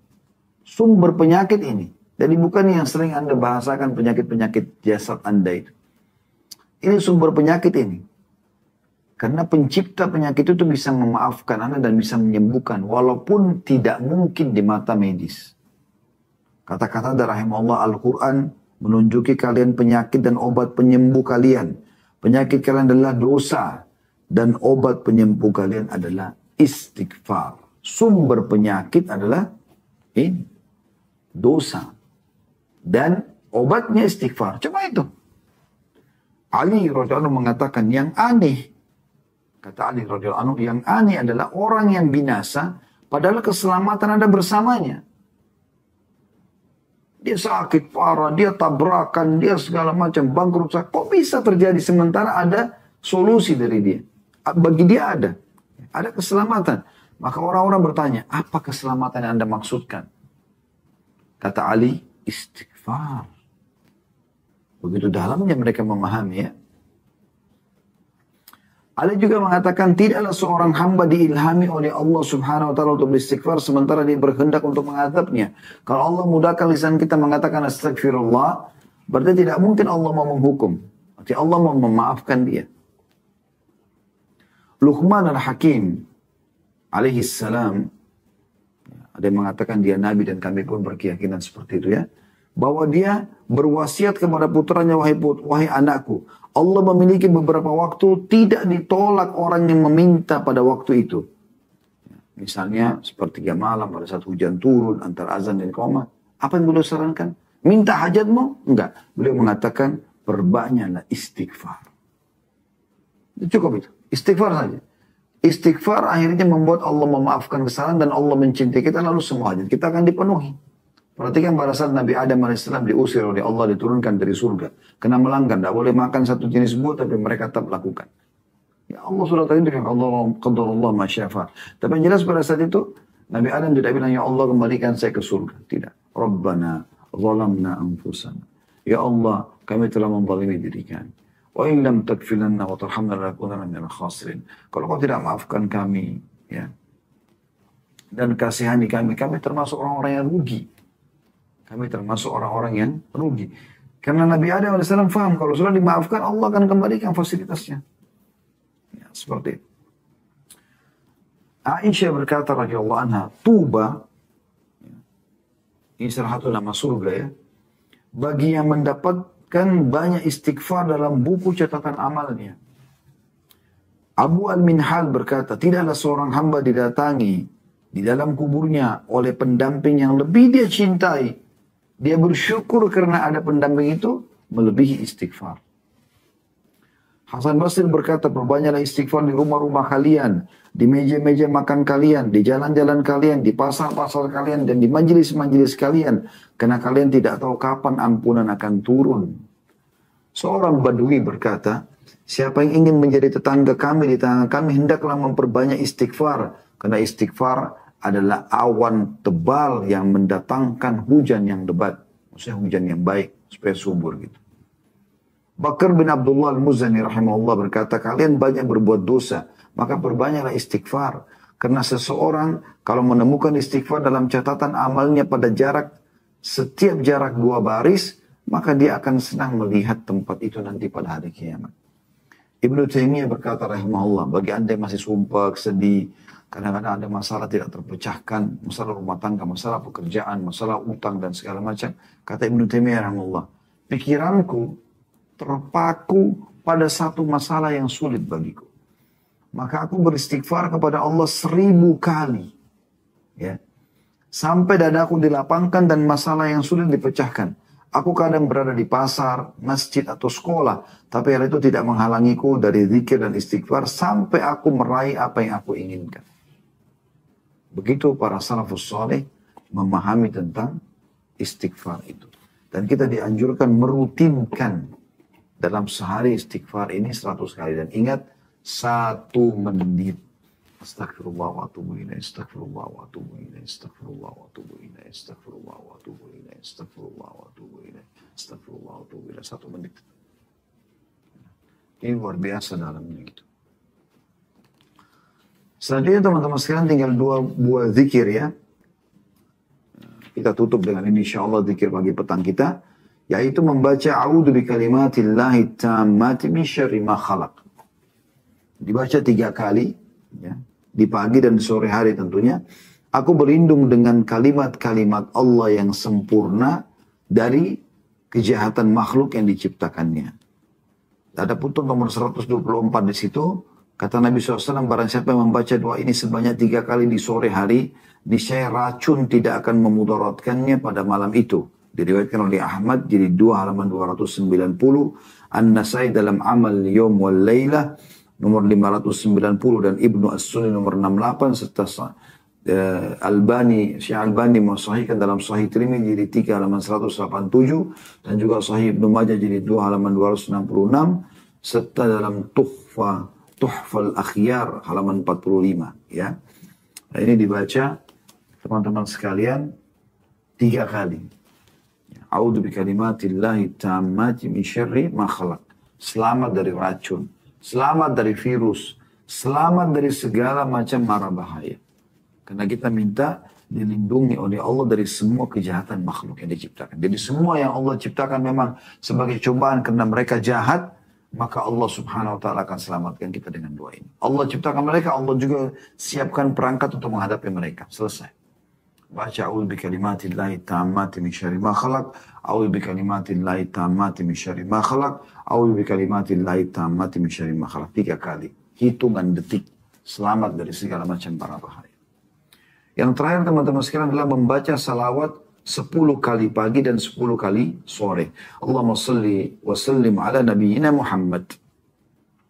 Sumber penyakit ini. Jadi bukan yang sering Anda bahasakan penyakit-penyakit jasad Anda itu. Ini sumber penyakit ini. Karena pencipta penyakit itu bisa memaafkan Anda dan bisa menyembuhkan. Walaupun tidak mungkin di mata medis. Kata-kata dari rahimahullah, Al-Quran menunjuki kalian penyakit dan obat penyembuh kalian. Penyakit kalian adalah dosa. Dan obat penyembuh kalian adalah istighfar. Sumber penyakit adalah ini. Dosa. Dan obatnya istighfar. Cuma itu. Ali radhiyallahu anhu mengatakan yang aneh. Kata Ali radhiyallahu anhu, yang aneh adalah orang yang binasa, padahal keselamatan ada bersamanya. Dia sakit parah, dia tabrakan, dia segala macam bangkrut. Kok bisa terjadi sementara ada solusi dari dia? Bagi dia ada keselamatan. Maka orang-orang bertanya, apa keselamatan yang Anda maksudkan? Kata Ali, istighfar. Begitu dalamnya mereka memahami ya. Ali juga mengatakan tidaklah seorang hamba diilhami oleh Allah Subhanahu wa taala untuk beristighfar sementara dia berkehendak untuk mengadabnya. Kalau Allah mudahkan lisan kita mengatakan astagfirullah, berarti tidak mungkin Allah mau menghukum. Berarti Allah mau memaafkan dia. Luqman al-Hakim alaihi salam, ada yang mengatakan dia nabi dan kami pun berkeyakinan seperti itu ya, bahwa dia berwasiat kepada putranya, wahai anakku, Allah memiliki beberapa waktu tidak ditolak orang yang meminta pada waktu itu. Misalnya sepertiga malam pada saat hujan turun antara azan dan iqamah. Apa yang beliau sarankan? Minta hajatmu? Enggak. Beliau mengatakan perbanyaklah istighfar. Cukup itu. Istighfar saja. Istighfar akhirnya membuat Allah memaafkan kesalahan dan Allah mencintai kita, lalu semua hajat kita akan dipenuhi. Perhatikan pada saat Nabi Adam AS diusir oleh Allah, diturunkan dari surga. Kena melanggar, tidak boleh makan satu jenis buah, tapi mereka tetap lakukan. Ya Allah sudah takdirkan, qadarullah ma syafa. Tapi yang jelas pada saat itu, Nabi Adam tidak bilang, ya Allah kembalikan saya ke surga. Tidak. Rabbana zalamna anfusana. Ya Allah, kami telah menzalimi diri kami. Wa in lam taghfir lana wa tarhamna lanakunanna minal khasirin. Kalau kau tidak maafkan kami, ya, dan kasihani kami, kami termasuk orang-orang yang rugi. Kami termasuk orang-orang yang rugi. Karena Nabi Adam AS faham kalau sudah dimaafkan Allah akan kembalikan fasilitasnya. Ya, seperti itu. Aisyah berkata radhiyallahu anha, tuba, ini salah satu nama surga ya, bagi yang mendapatkan banyak istighfar dalam buku catatan amalnya. Abu Al-Minhal berkata, tidaklah seorang hamba didatangi di dalam kuburnya oleh pendamping yang lebih dia cintai. Dia bersyukur karena ada pendamping itu melebihi istighfar. Hasan Basri berkata, perbanyaklah istighfar di rumah-rumah kalian, di meja-meja makan kalian, di jalan-jalan kalian, di pasar-pasar kalian, dan di majelis-majelis kalian. Karena kalian tidak tahu kapan ampunan akan turun. Seorang Badui berkata, siapa yang ingin menjadi tetangga kami di tangan kami, hendaklah memperbanyak istighfar. Karena istighfar adalah awan tebal yang mendatangkan hujan yang lebat. Maksudnya hujan yang baik, supaya subur gitu. Bakar bin Abdullah Al-Muzani rahimahullah berkata, kalian banyak berbuat dosa, maka perbanyaklah istighfar. Karena seseorang kalau menemukan istighfar dalam catatan amalnya pada setiap jarak 2 baris, maka dia akan senang melihat tempat itu nanti pada hari kiamat. Ibnu Taimiyah berkata rahimahullah, bagi anda yang masih sumpah, sedih, kadang-kadang ada masalah tidak terpecahkan, masalah rumah tangga, masalah pekerjaan, masalah utang dan segala macam. Kata Ibnu Taimiyah rahimahullah, pikiranku terpaku pada satu masalah yang sulit bagiku. Maka aku beristighfar kepada Allah 1000 kali. Ya. Sampai dadaku dilapangkan dan masalah yang sulit dipecahkan. Aku kadang berada di pasar, masjid atau sekolah. Tapi hal itu tidak menghalangiku dari zikir dan istighfar sampai aku meraih apa yang aku inginkan. Begitu para salafus saleh memahami tentang istighfar itu. Dan kita dianjurkan merutinkan dalam sehari istighfar ini 100 kali. Dan ingat, 1 menit. Astagfirullah wa atubu ilaih, astagfirullah wa atubu ilaih, astagfirullah wa atubu ilaih, astagfirullah wa atubu ilaih, astagfirullah wa atubu ilaih, astagfirullah wa atubu ilaih. 1 menit. Ini luar biasa dalamnya gitu. Selanjutnya teman-teman sekalian tinggal 2 buah zikir ya. Kita tutup dengan ini insyaAllah zikir pagi petang kita. Yaitu membaca a'udzu bikalimatillahi tammati min syarri ma khalaq. Dibaca 3 kali ya, di pagi dan sore hari tentunya. Aku berlindung dengan kalimat-kalimat Allah yang sempurna dari kejahatan makhluk yang diciptakannya. Ada putun nomor 124 di situ. Kata Nabi SAW, barang siapa yang membaca doa ini sebanyak 3 kali di sore hari, niscaya racun tidak akan memudaratkannya pada malam itu. Diriwayatkan oleh Ahmad jadi 2 halaman 290, An-Nasai dalam Amal Yom wal Laylah nomor 590 dan Ibnu As-Sunni nomor 68 serta Syekh Albani mensahihkan dalam Sahih Tirmidzi jadi 3 halaman 187 dan juga Sahih Ibnu Majah jadi 2 halaman 266 serta dalam Tuhfal Akhyar halaman 45 ya. Nah, ini dibaca teman-teman sekalian 3 kali. A'udzu bikalimatillahi tammati min syarri ma khalaq. Selamat dari racun, selamat dari virus, selamat dari segala macam mara bahaya. Karena kita minta dilindungi oleh Allah dari semua kejahatan makhluk yang diciptakan. Jadi semua yang Allah ciptakan memang sebagai cobaan karena mereka jahat, maka Allah subhanahu wa ta'ala akan selamatkan kita dengan doa ini. Allah ciptakan mereka, Allah juga siapkan perangkat untuk menghadapi mereka. Selesai. Baca a'udzu bikalimatillahi tammati min syarri ma khalaq, a'udzu bikalimatillahi tammati min syarri ma khalaq, a'udzu bikalimatillahi tammati min syarri ma khalaq. 3 kali. Hitungan detik. Selamat dari segala macam bara bahaya. Yang terakhir teman-teman sekalian adalah membaca salawat 10 kali pagi dan 10 kali sore. Allahumma salli wa sallim ala nabiyyina Muhammad.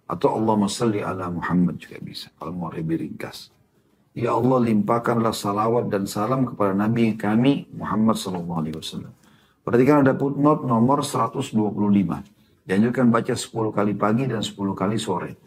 Atau Allahumma salli ala Muhammad juga bisa. Kalau mau lebih ringkas. Ya Allah limpahkanlah salawat dan salam kepada Nabi kami Muhammad SAW. Perhatikan ada footnote nomor 125. Dianjurkan baca 10 kali pagi dan 10 kali sore.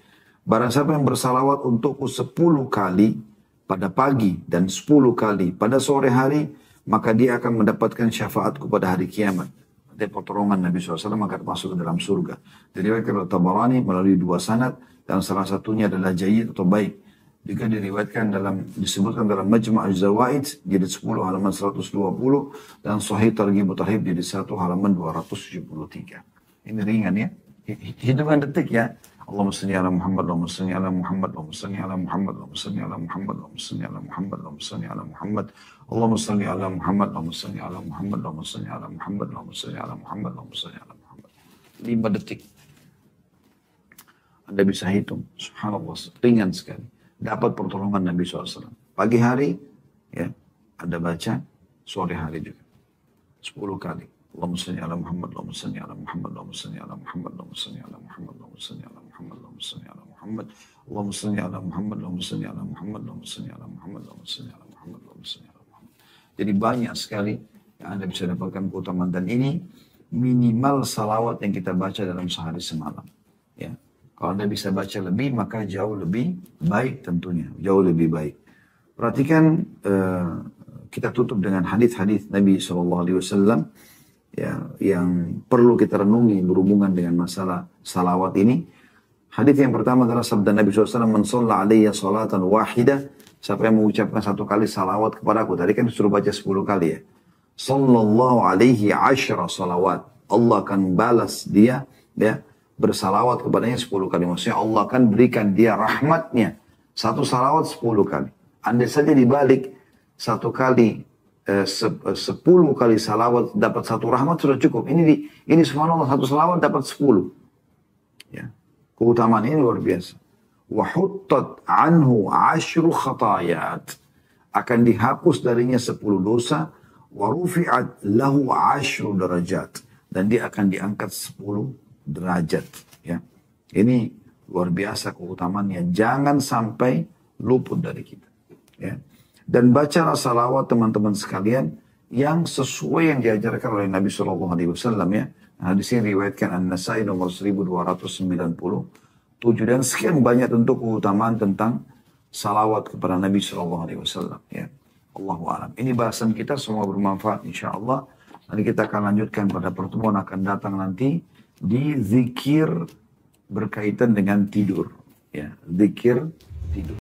Barang siapa yang bersalawat untukku 10 kali pada pagi dan 10 kali pada sore hari, maka dia akan mendapatkan syafaatku pada hari kiamat. Nanti pertolongan Nabi SAW akan masuk ke dalam surga. Diriwayatkan oleh Tabarani melalui 2 sanad dan salah satunya adalah jayyid atau baik. Juga disebutkan dalam Majma' Az-Zawaid jilid 10 halaman 120 dan Sahih Targhib Tarhib jilid 1 halaman 273. Ini ringan ya. Hitungan detik ya. Allahumma salli ala Muhammad, Allahumma salli ala Muhammad, Allahumma salli ala Muhammad, Allahumma salli ala Muhammad, Allahumma salli ala Muhammad, Allahumma salli ala Muhammad, Allahumma salli ala Muhammad, Allahumma salli ala Muhammad, Allahumma salli ala Muhammad, Allahumma salli ala Muhammad, Allahumma salli ala Muhammad. 5 detik. Anda bisa hitung. Subhanallah, ringan sekali. Dapat pertolongan Nabi SAW. Pagi hari, ya, Anda baca, sore hari juga. 10 kali. Allahumma salli ala Muhammad, Allahumma salli ala Muhammad, Allahumma salli ala Muhammad, Allahumma salli ala Muhammad, Allahumma salli ala Muhammad, Allahumma salli ala Muhammad, Allahumma salli ala Muhammad, Allahumma salli ala Muhammad, Allahumma salli ala Muhammad, Allahumma salli ala Muhammad, Allahumma salli ala Muhammad. Jadi banyak sekali yang Anda bisa dapatkan keutamaan, dan ini minimal salawat yang kita baca dalam sehari semalam. Ya. Kalau Anda bisa baca lebih, maka jauh lebih baik tentunya. Jauh lebih baik. Perhatikan, kita tutup dengan hadis-hadis Nabi SAW ya, yang perlu kita renungi berhubungan dengan masalah salawat ini. Hadis yang pertama adalah sabda Nabi SAW, "Man shalla alayya salatan wahidah", siapa yang mengucapkan 1 kali salawat kepadaku. Tadi kan disuruh baca 10 kali ya. Sallallahu alaihi 10 salawat. Allah akan balas dia ya, bersalawat kepadanya 10 kali. Maksudnya Allah akan berikan dia rahmatnya. 1 salawat 10 kali. Andai saja dibalik 1 kali 10 kali salawat dapat 1 rahmat sudah cukup. Ini subhanallah 1 salawat dapat 10. Ya. Keutamaan ini luar biasa. Wa huttat anhu 10 khatayat. Akan dihapus darinya 10 dosa. Wa rufi'at lahu 10 derajat. Dan dia akan diangkat 10 derajat. Ya. Ini luar biasa keutamaannya. Jangan sampai luput dari kita. Ya. Dan bacalah salawat teman-teman sekalian yang sesuai yang diajarkan oleh Nabi SAW ya. Nah, di sini riwayatkan An-Nasai nomor 1297 dan sekian banyak tentu keutamaan tentang salawat kepada Nabi SAW ya. Allahu a'lam. Ini bahasan kita, semua bermanfaat insyaallah. Nanti kita akan lanjutkan pada pertemuan akan datang nanti di zikir berkaitan dengan tidur ya, zikir tidur.